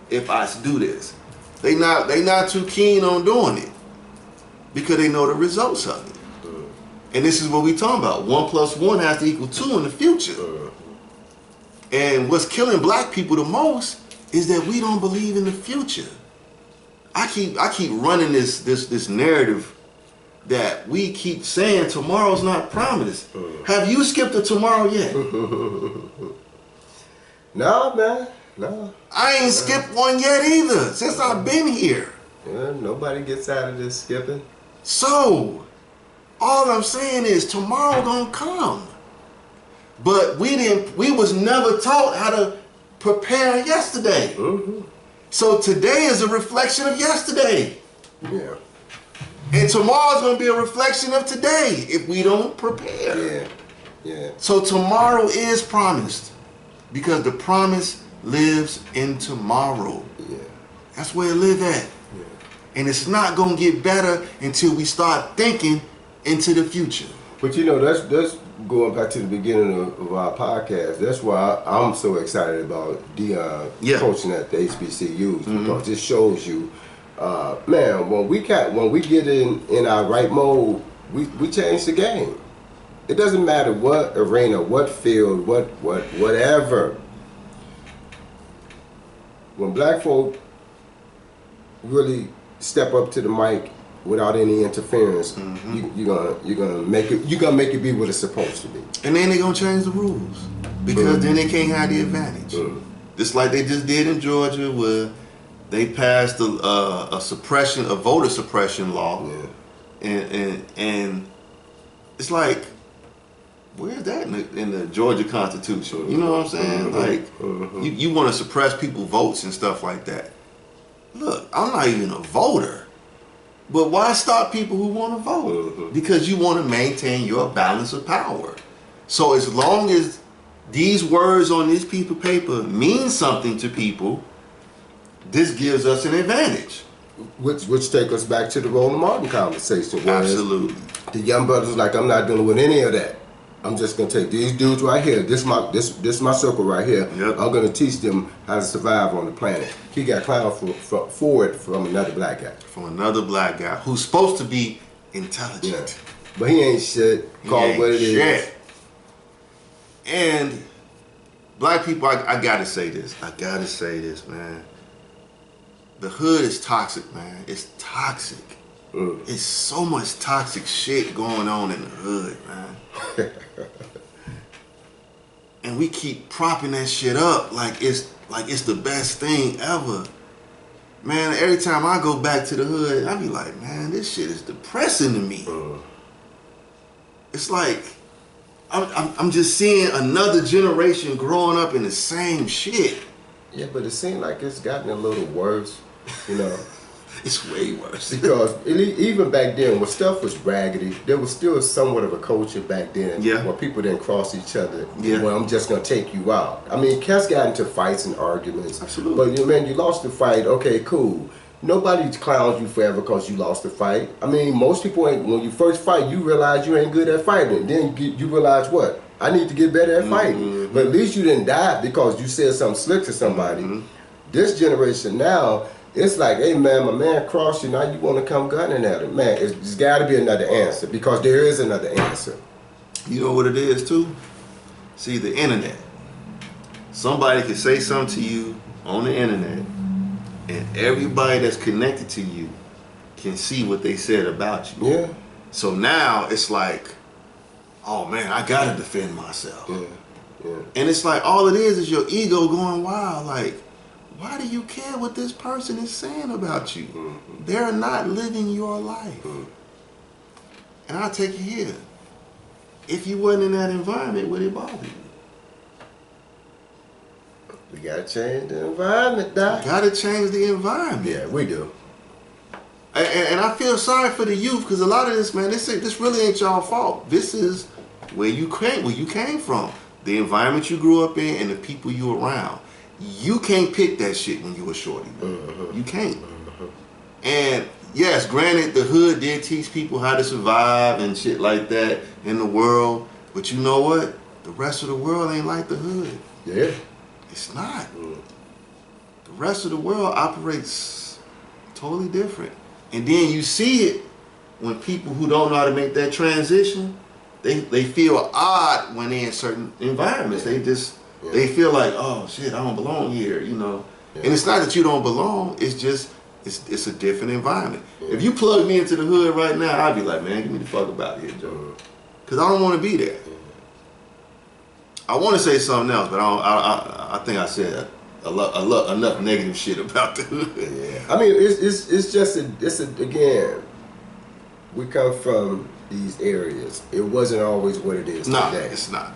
if I do this. They not too keen on doing it because they know the results of it. And this is what we talking about. 1 + 1 has to equal 2 in the future. And what's killing black people the most is that we don't believe in the future. I keep running this narrative that we keep saying tomorrow's not promised. Have you skipped a tomorrow yet? No, man. No. I ain't skipped one yet either since I've been here. Yeah, nobody gets out of this skipping. So, all I'm saying is tomorrow gonna come. But we was never taught how to prepare yesterday. So today is a reflection of yesterday. Yeah. And tomorrow's gonna be a reflection of today if we don't prepare. Yeah. So tomorrow is promised because the promise lives in tomorrow. Yeah. That's where it live at. Yeah. And it's not gonna get better until we start thinking into the future. But you know, that's going back to the beginning of our podcast. That's why I'm so excited about Deion coaching at the HBCUs because it shows you, man, when we get in our right mode, we change the game. It doesn't matter what arena, what field, whatever. When black folk really step up to the mic without any interference, you're gonna make it be what it's supposed to be. And then they're gonna change the rules because then they can't have the advantage. Just like they just did in Georgia, where they passed a voter suppression law, and it's like, where's that in the Georgia Constitution? You know what I'm saying? Like, you want to suppress people's votes and stuff like that. Look, I'm not even a voter. But why stop people who want to vote? Because you want to maintain your balance of power. So as long as these words on this piece of paper mean something to people, this gives us an advantage. Which take us back to the Roland Martin conversation. Absolutely. The young brothers like, I'm not dealing with any of that. I'm just gonna take these dudes right here. This my circle right here. Yep. I'm gonna teach them how to survive on the planet. He got clowned for it from another black guy. From another black guy who's supposed to be intelligent. Yeah. But he ain't shit. Call it what it is. And black people, I gotta say this. Man. The hood is toxic, man. It's toxic. It's so much toxic shit going on in the hood, man. And we keep propping that shit up like it's the best thing ever. Man, every time I go back to the hood, I be like, man, this shit is depressing to me. It's like I'm just seeing another generation growing up in the same shit. Yeah, but it seems like it's gotten a little worse, you know. It's way worse. Because even back then, when stuff was raggedy, there was still somewhat of a culture back then where people didn't cross each other. Well, I'm just going to take you out. I mean, cats got into fights and arguments. Absolutely. But, man, you lost the fight. Okay, cool. Nobody clowns you forever because you lost the fight. I mean, most people ain't, when you first fight, you realize you ain't good at fighting. Then you realize what? I need to get better at fighting. But at least you didn't die because you said something slick to somebody. This generation now, it's like, hey man, my man crossed you, now you want to come gunning at him. Man, there's got to be another answer because there is another answer. You know what it is too? See, the internet. Somebody can say something to you on the internet and everybody that's connected to you can see what they said about you. Yeah. So now it's like, oh man, I got to defend myself. Yeah. And it's like all it is your ego going wild. Like, why do you care what this person is saying about you? They're not living your life. And I'll take you here. If you wasn't in that environment, would it bother you? We gotta change the environment, Doc. Gotta change the environment. Yeah, we do. And I feel sorry for the youth because a lot of this, man, this really ain't y'all fault. This is where you came from. The environment you grew up in and the people you around. You can't pick that shit when you were shorty. You can't. And yes, granted, the hood did teach people how to survive and shit like that in the world. But you know what? The rest of the world ain't like the hood. Yeah. It's not. The rest of the world operates totally different. And then you see it when people who don't know how to make that transition, they feel odd when they're in certain environments. They feel like, oh shit, I don't belong here, you know. And it's not that you don't belong, it's just, it's a different environment. If you plug me into the hood right now, I'd be like, man, get me the fuck about here, Joe. Because I don't want to be there. I want to say something else, but I think I said enough negative shit about the hood. I mean, it's just again, we come from these areas. It wasn't always what it is today. No, it's not.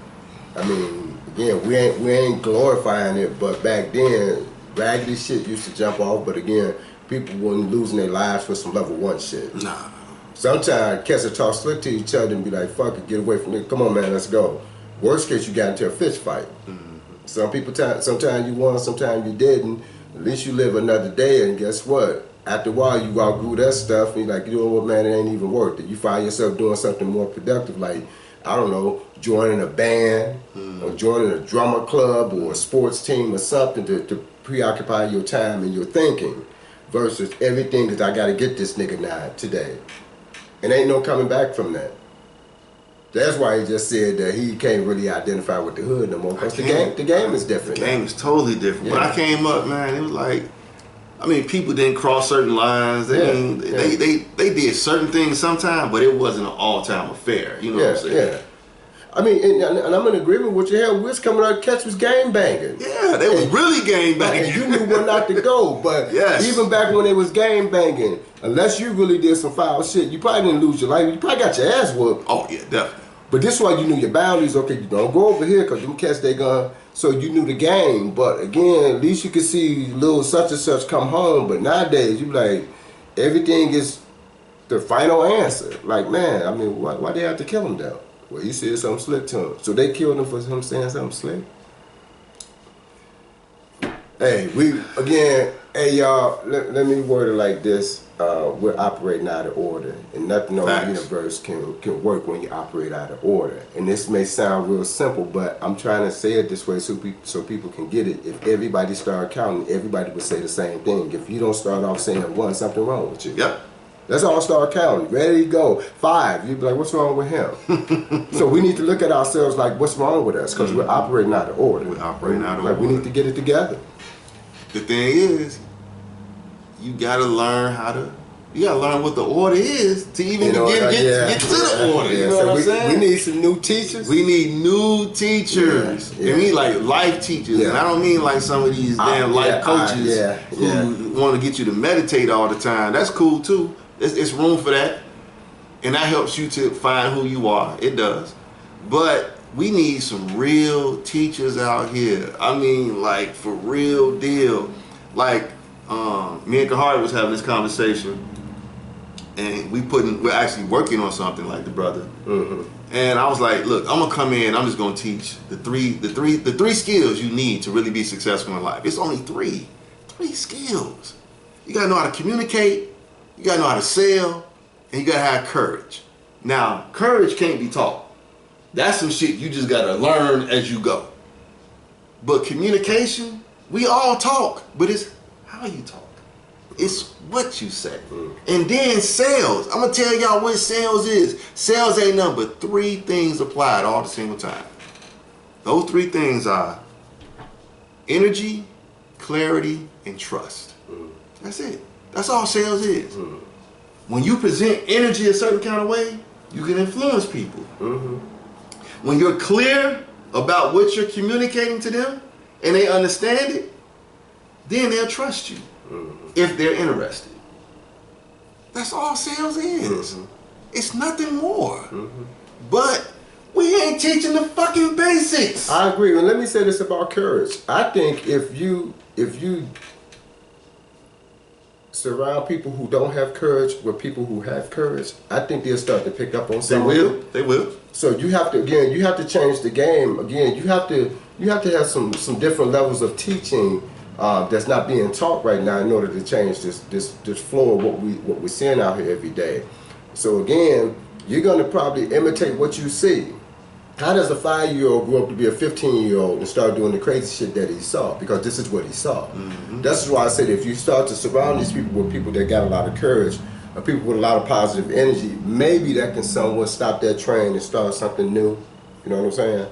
I mean, again, we ain't glorifying it, but back then, raggedy shit used to jump off. But again, people weren't losing their lives for some level 1 shit. Nah. Sometimes cats will talk slick to each other and be like, fuck it, get away from it. Come on, man, let's go. Worst case, you got into a fist fight. Some people, sometimes you won, sometimes you didn't. At least you live another day, and guess what? After a while, you outgrew that stuff, and you're like, you know what, man, it ain't even worth it. You find yourself doing something more productive, like, I don't know, joining a band, or joining a drummer club, or a sports team, or something to preoccupy your time and your thinking, versus everything that I got to get this nigga now, today. And ain't no coming back from that. That's why he just said that he can't really identify with the hood no more, because the game is different. The game is totally different. When I came up, man, it was like, I mean, people didn't cross certain lines. They did certain things sometimes, but it wasn't an all-time affair. You know what I'm saying? Yeah. I mean, and I'm in agreement with you. Hell, we was coming out, cats was game banging. Yeah, they was really game banging. And you knew when not to go. But even back when they was game banging, unless you really did some foul shit, you probably didn't lose your life. You probably got your ass whooped. Oh yeah, definitely. But this is why you knew your boundaries. Okay, you don't go over here because them cats, they gonna. So you knew the game. But again, at least you could see little such and such come home. But nowadays, you be like, everything is the final answer. Like, man, I mean, why they have to kill him though? Well, he said something slick to him. So they killed him for him saying something slick? Hey, hey y'all, let me word it like this. We're operating out of order. And nothing on the universe can work when you operate out of order. And this may sound real simple, but I'm trying to say it this way so people can get it. If everybody started counting, everybody would say the same thing. If you don't start off saying one, something wrong with you. Yep. Let's all start counting. Ready to go. 5. You'd be like, what's wrong with him? So we need to look at ourselves like, what's wrong with us? Because we're operating out of order. We're operating out of order. We need to get it together. The thing is, you gotta learn what the order is to even get to the order. You know what I'm saying? We need some new teachers. We need new teachers. And we need like life teachers. And I don't mean like some of these damn life coaches who want to get you to meditate all the time. That's cool too. It's room for that. And that helps you to find who you are. It does. But we need some real teachers out here. I mean, like, for real deal. Like, me and Kahari was having this conversation, and we're actually working on something, like the brother. And I was like, look, I'm gonna come in. I'm just gonna teach the three skills you need to really be successful in life. It's only three skills. You gotta know how to communicate. You gotta know how to sell, and you gotta have courage. Now, courage can't be taught. That's some shit you just gotta learn as you go. But communication, we all talk, but it's how you talk. It's what you say. And then sales. I'm gonna tell y'all what sales is. Sales ain't nothing but 3 things applied all the single time. Those 3 things are energy, clarity, and trust. That's it. That's all sales is. When you present energy a certain kind of way, you can influence people. When you're clear about what you're communicating to them and they understand it, then they'll trust you if they're interested. That's all sales is. It's nothing more. But we ain't teaching the fucking basics. I agree. And let me say this about courage. I think if you surround people who don't have courage with people who have courage, I think they'll start to pick up on something. They will. So you have to change the game. Again, you have to have some different levels of teaching that's not being taught right now in order to change this flow of what we're seeing out here every day. So again, you're gonna probably imitate what you see. How does a 5-year-old grow up to be a 15-year-old and start doing the crazy shit that he saw? Because this is what he saw. That's why I said if you start to surround these people with people that got a lot of courage, or people with a lot of positive energy, maybe that can somewhat stop that train and start something new. You know what I'm saying?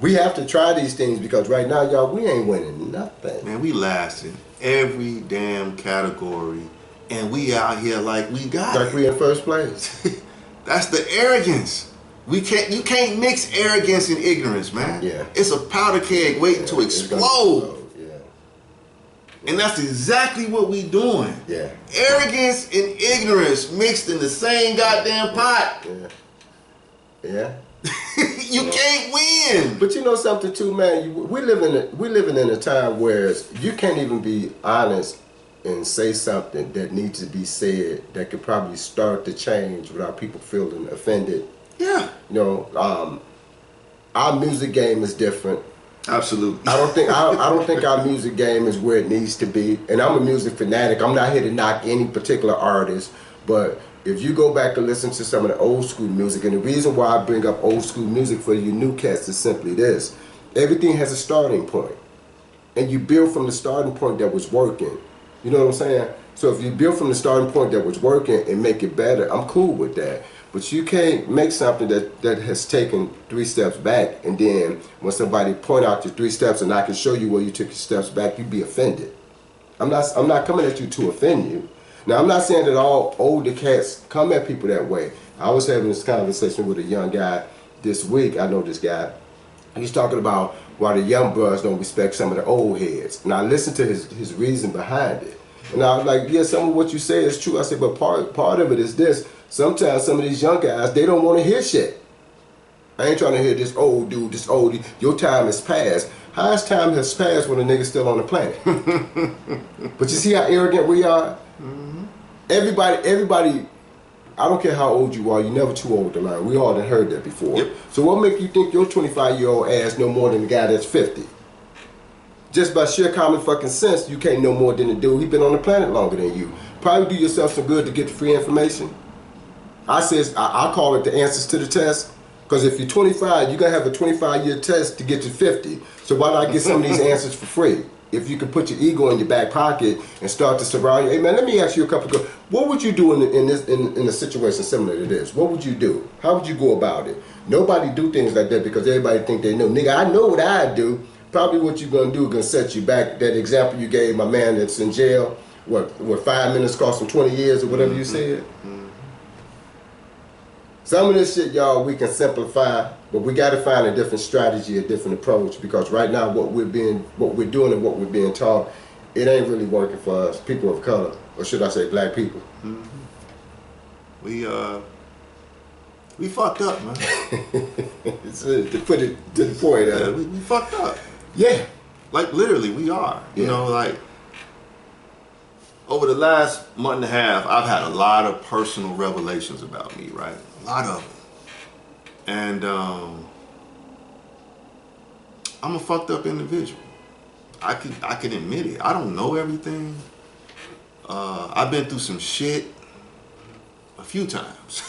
We have to try these things because right now, y'all, we ain't winning nothing. Man, we last in every damn category, and we out here like we got like we in first place. That's the arrogance. You can't mix arrogance and ignorance, man. Yeah. It's a powder keg waiting to explode. And that's exactly what we doing. Yeah. Arrogance and ignorance mixed in the same goddamn pot. Yeah. You can't win. But you know something too, man. We living in a time where you can't even be honest and say something that needs to be said that could probably start the change without people feeling offended. Yeah. You know, our music game is different. Absolutely. I don't think our music game is where it needs to be. And I'm a music fanatic. I'm not here to knock any particular artist, but if you go back and listen to some of the old school music, and the reason why I bring up old school music for you new cats is simply this: everything has a starting point, and you build from the starting point that was working. You know what I'm saying? So if you build from the starting point that was working and make it better, I'm cool with that. But you can't make something that has taken 3 steps back, and then when somebody point out your 3 steps and I can show you where you took your steps back, you'd be offended. I'm not coming at you to offend you. Now, I'm not saying that all older cats come at people that way. I was having this conversation with a young guy this week. I know this guy. He's talking about why the young brothers don't respect some of the old heads. And I listened to his reason behind it. And I was like, yeah, some of what you say is true. I said, but part of it is this. Sometimes some of these young guys, they don't want to hear shit. I ain't trying to hear this old dude, this old dude. Your time has passed. How's time has passed when a nigga's still on the planet? But you see how arrogant we are? Mm-hmm. Everybody, I don't care how old you are, you're never too old to learn. We all done heard that before. Yep. So what make you think your 25-year-old ass know more than the guy that's 50? Just by sheer common fucking sense, you can't know more than the dude. He been on the planet longer than you. Probably do yourself some good to get the free information. I call it the answers to the test. Because if you're 25, you're going to have a 25-year test to get to 50. So why not get some of these answers for free? If you could put your ego in your back pocket and start to surround you. Hey man, let me ask you a couple of questions. What would you do in a situation similar to this? What would you do? How would you go about it? Nobody do things like that because everybody think they know. Nigga, I know what I do. Probably what you're going to do is going to set you back. That example you gave my man that's in jail, what 5 minutes cost him 20 years or whatever you said? Some of this shit, y'all, we can simplify, but we got to find a different strategy, a different approach, because right now what we're doing and what we're being taught, it ain't really working for us, people of color, or should I say black people. Mm-hmm. We fucked up, man. To put it to the point. Yeah, we fucked up. Yeah. Like literally, we are. You know, like over the last month and a half, I've had a lot of personal revelations about me, right? A lot of them. And I'm a fucked up individual. I can admit it. I don't know everything. I've been through some shit a few times.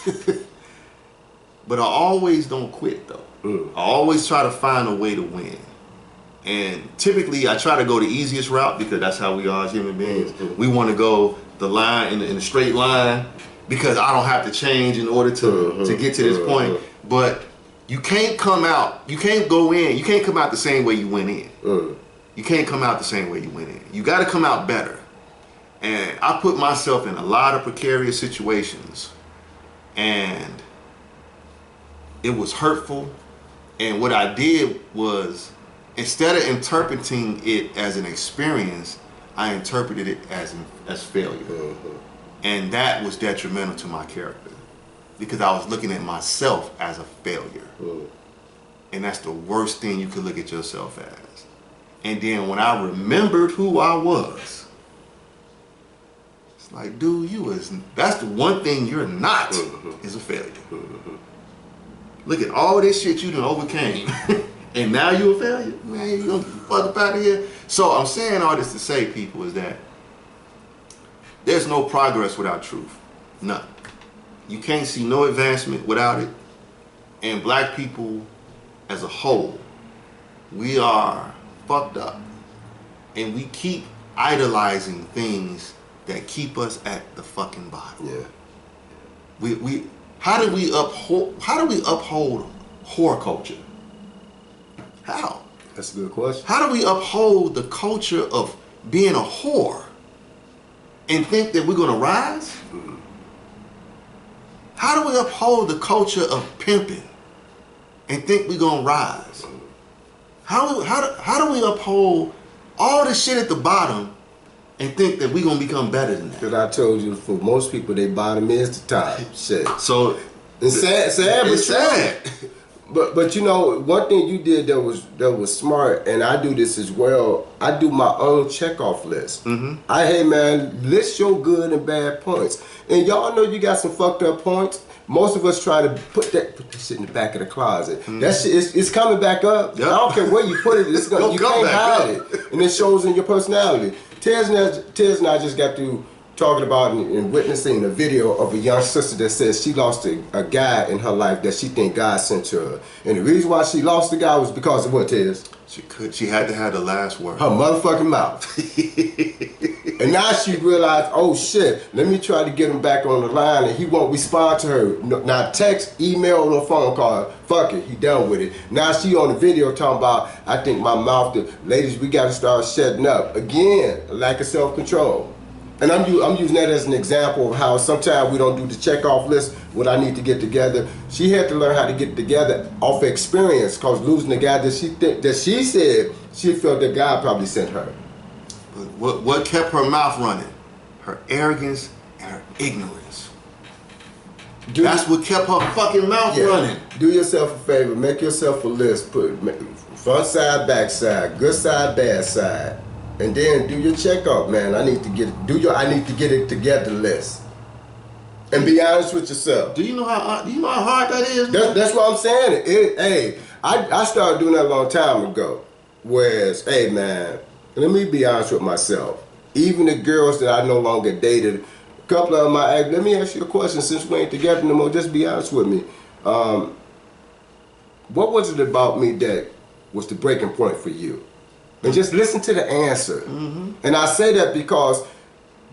But I always don't quit though. I always try to find a way to win. And typically I try to go the easiest route because that's how we are as human beings. We want to go the line in the straight line because I don't have to change in order to get to this point. But you can't come out, you can't go in, you can't come out the same way you went in. You can't come out the same way you went in. You got to come out better. And I put myself in a lot of precarious situations and it was hurtful. And what I did was, instead of interpreting it as an experience, I interpreted it as failure. And that was detrimental to my character because I was looking at myself as a failure. And that's the worst thing you could look at yourself as. And then when I remembered who I was, it's like, dude, that's the one thing you're not, is a failure. Look at all this shit you done overcame. And now you a failure? Man, you gonna fuck up out of here? So I'm saying all this to say, people, is that there's no progress without truth. None. You can't see no advancement without it. And black people as a whole, we are fucked up. And we keep idolizing things that keep us at the fucking bottom. Yeah. How do we uphold whore culture? How? That's a good question. How do we uphold the culture of being a whore and think that we're gonna rise? How do we uphold the culture of pimping and think we're gonna rise? How do we uphold all the shit at the bottom and think that we're gonna become better than that? Because I told you, for most people, their bottom is the top. Shit. So it's sad, but it's sad. But you know, one thing you did that was smart, and I do this as well. I do my own checkoff list. Hey man, list your good and bad points. And y'all know you got some fucked up points. Most of us try to put that shit in the back of the closet. That shit it's coming back up. Yep. I don't care where you put it. It's gonna, you can't hide it, and it shows in your personality. Tez and I just got through talking about and witnessing a video of a young sister that says she lost a guy in her life that she think God sent to her. And the reason why she lost the guy was because of what, Tez? She had to have the last word. Her motherfucking mouth. And now she realized, oh shit, let me try to get him back on the line and he won't respond to her. Now text, email, or phone call, fuck it, he done with it. Now she on the video talking about, I think my mouth, ladies, we gotta start shutting up. Again, a lack of self-control. And I'm using that as an example of how sometimes we don't do the checkoff list, what I need to get together. She had to learn how to get together off experience, because losing the guy that she said she felt that God probably sent her. But what kept her mouth running? Her arrogance and her ignorance. That's what kept her fucking mouth running. Do yourself a favor, make yourself a list, put front side, back side, good side, bad side. And then do your checkup, man. I need to get it together list. And be honest with yourself. Do you know how hard that is? That's what I'm saying. I started doing that a long time ago. Whereas, hey man, let me be honest with myself. Even the girls that I no longer dated, a couple of them I asked, let me ask you a question since we ain't together no more, just be honest with me. What was it about me that was the breaking point for you? And just listen to the answer. And I say that because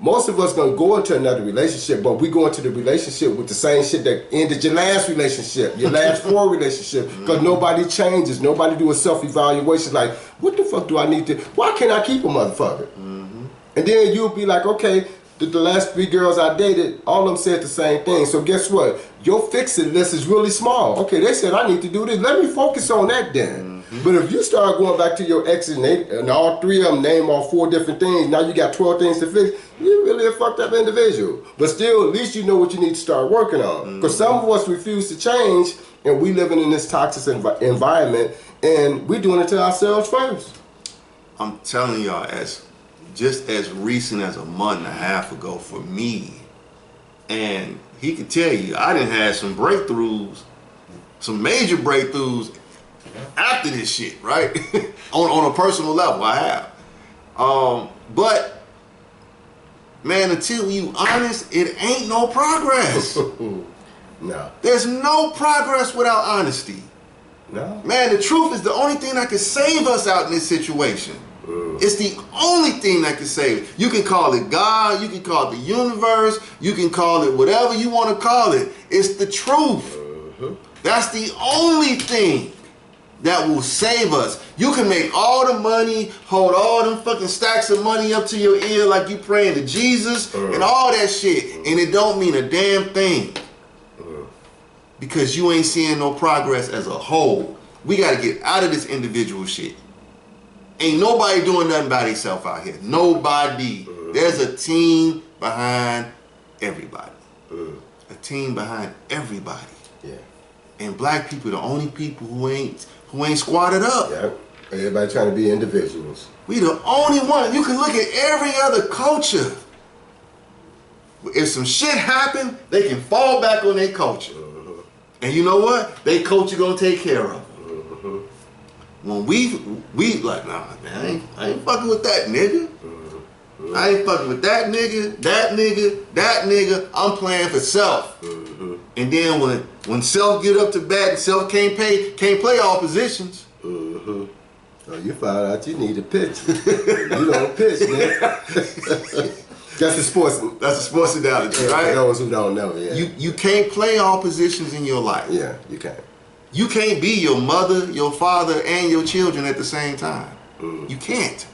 most of us gonna go into another relationship, but we go into the relationship with the same shit that ended your last relationship, your last 4 relationships, because nobody changes, nobody do a self-evaluation like, what the fuck do I need to, why can't I keep a motherfucker? And then you'll be like, okay, the last 3 girls I dated, all of them said the same thing. So guess what? Your fix-it list is really small. Okay, they said I need to do this. Let me focus on that then. But if you start going back to your exes and all 3 of them name all 4 different things, now you got 12 things to fix, you're really a fucked up individual. But still, at least you know what you need to start working on. Because some of us refuse to change, and we living in this toxic environment, and we doing it to ourselves first. I'm telling y'all, just as recent as a month and a half ago for me, and he can tell you, I done had some breakthroughs, some major breakthroughs after this shit, right? on a personal level, I have. But man, until you honest, it ain't no progress. No. There's no progress without honesty. No. Man, the truth is the only thing that can save us out in this situation. It's the only thing that can save it. You can call it God, you can call it the universe, you can call it whatever you want to call it. It's the truth. That's the only thing that will save us. You can make all the money, hold all them fucking stacks of money up to your ear like you praying to Jesus and all that shit, and it don't mean a damn thing. Because you ain't seeing no progress as a whole. We gotta get out of this individual shit. Ain't nobody doing nothing by themselves out here. Nobody. There's a team behind everybody. A team behind everybody. Yeah. And black people, the only people who ain't squatted up. Yeah. Everybody trying to be individuals. We the only one. You can look at every other culture. If some shit happen, they can fall back on their culture. And you know what? Their culture gonna take care of them. When we like, nah, man, I ain't fucking with that nigga. I ain't fucking with that nigga, that nigga, that nigga. I'm playing for self. And then when self get up to bat and self can't play all positions. Oh, you found out you need to pitch. You don't pitch, man. That's a sports analogy, right? For those who don't know, yeah. You can't play all positions in your life. Yeah, you can't. You can't be your mother, your father, and your children at the same time. You can't.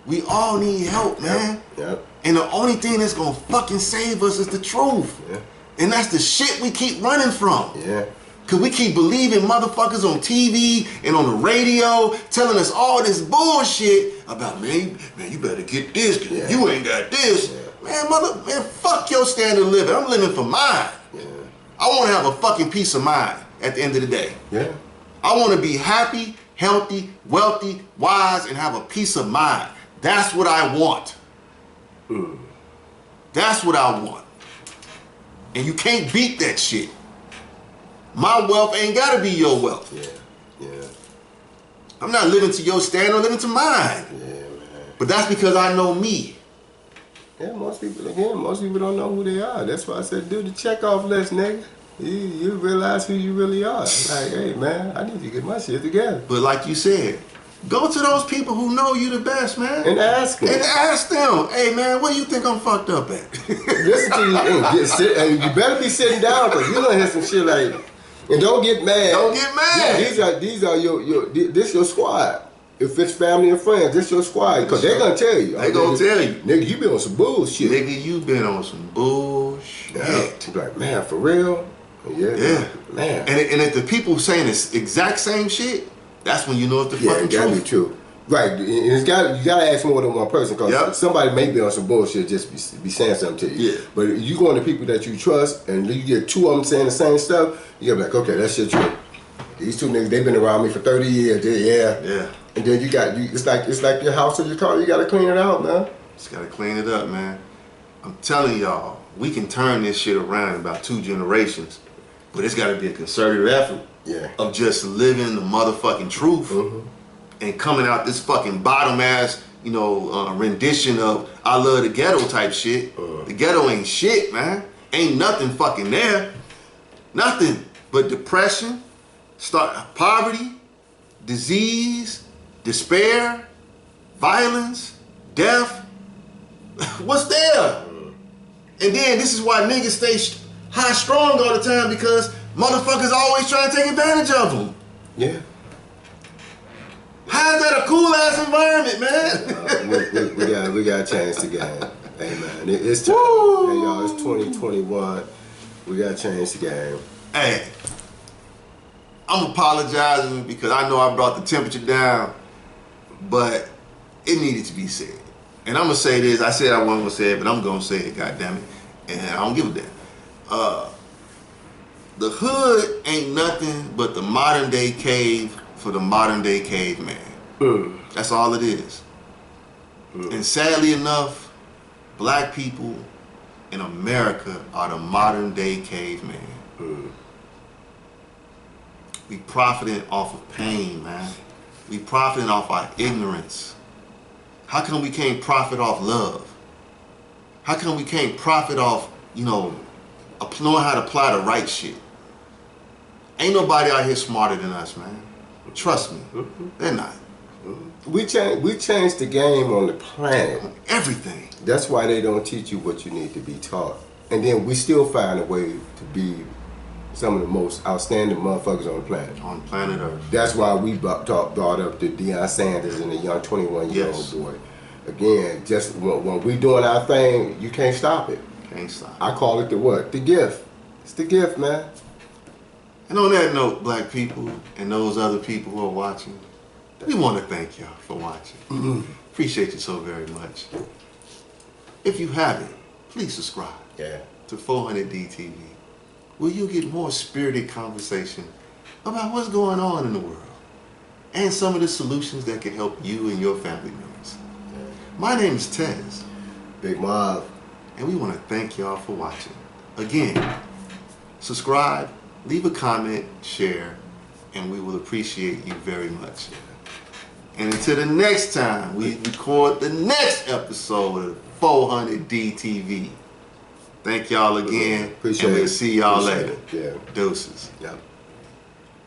We all need help, man. Yep. And the only thing that's gonna fucking save us is the truth. Yeah. And that's the shit we keep running from. Yeah. Cause we keep believing motherfuckers on TV and on the radio telling us all this bullshit about, man, you better get this, cause you ain't got this. Yeah. Man, fuck your standard of living. I'm living for mine. Yeah. I wanna have a fucking peace of mind at the end of the day. Yeah. I want to be happy, healthy, wealthy, wise, and have a peace of mind. That's what I want. That's what I want. And you can't beat that shit. My wealth ain't gotta be your wealth. Yeah. I'm not living to your standard, I'm living to mine. Yeah, man. But that's because I know me. Yeah, most people don't know who they are. That's why I said, do the checkoff list, nigga. You realize who you really are. Like, hey, man, I need to get my shit together. But like you said, go to those people who know you the best, man. And ask them. Hey, man, where you think I'm fucked up at? Listen to you and you better be sitting down because you're gonna hear some shit like, and don't get mad. Don't get mad. Yeah, these are this your squad. If it's family and friends, this your squad. Because they're gonna tell you. They gonna tell you. Nigga, you been on some bullshit. Nigga, you been on some bullshit. Yeah. Like, man, for real? Yeah. Man. And if the people saying this exact same shit, that's when you know it's the fucking truth. Yeah, gotta be true. Right, and you gotta ask more than one person because somebody may be on some bullshit just be saying something to you. Yeah. But you go on to people that you trust and you get two of them saying the same stuff, you gotta be like, okay, that's your truth. These two niggas, they've been around me for 30 years. Yeah. And then it's like your house or your car. You gotta clean it out, man. Just gotta clean it up, man. I'm telling y'all, we can turn this shit around in about 2 generations, but it's gotta be a concerted effort of just living the motherfucking truth and coming out this fucking bottom ass, rendition of I love the ghetto type shit. The ghetto ain't shit, man. Ain't nothing fucking there. Nothing but depression, poverty, disease, despair, violence, death. What's there? And then this is why niggas stay high strong all the time because motherfuckers always trying to take advantage of them. Yeah. How's that a cool ass environment, man? We gotta change the game. Hey man, it's time. Hey y'all, it's 2021. We gotta change the game. Hey, I'm apologizing because I know I brought the temperature down, but it needed to be said. And I'm gonna say this. I said I wasn't gonna say it, but I'm gonna say it. God damn it! And I don't give a damn. The hood ain't nothing but the modern day cave for the modern day caveman. That's all it is. And sadly enough, black people in America are the modern day caveman. We profiting off of pain, man. We profiting off our ignorance. How come we can't profit off love? How come we can't profit off, knowing how to apply the right shit? Ain't nobody out here smarter than us, man. Trust me, they're not. We changed the game on the planet. Everything. That's why they don't teach you what you need to be taught. And then we still find a way to be some of the most outstanding motherfuckers on the planet. On planet Earth. That's why we brought up the Deion Sanders and the young 21-year-old boy. Again, just when we doing our thing, you can't stop it. Can't stop. I call it the what? The gift. It's the gift, man. And on that note, black people and those other people who are watching, we want to thank y'all for watching. Appreciate you so very much. If you haven't, please subscribe to 400DTV, where you'll get more spirited conversation about what's going on in the world and some of the solutions that can help you and your family members. My name is Tez. Big Marv. And we want to thank y'all for watching. Again, subscribe, leave a comment, share, and we will appreciate you very much. And until the next time we record the next episode of 400DTV. Thank y'all again. Appreciate and we'll it. see y'all Appreciate later. it. Yeah. Deuces. Yeah.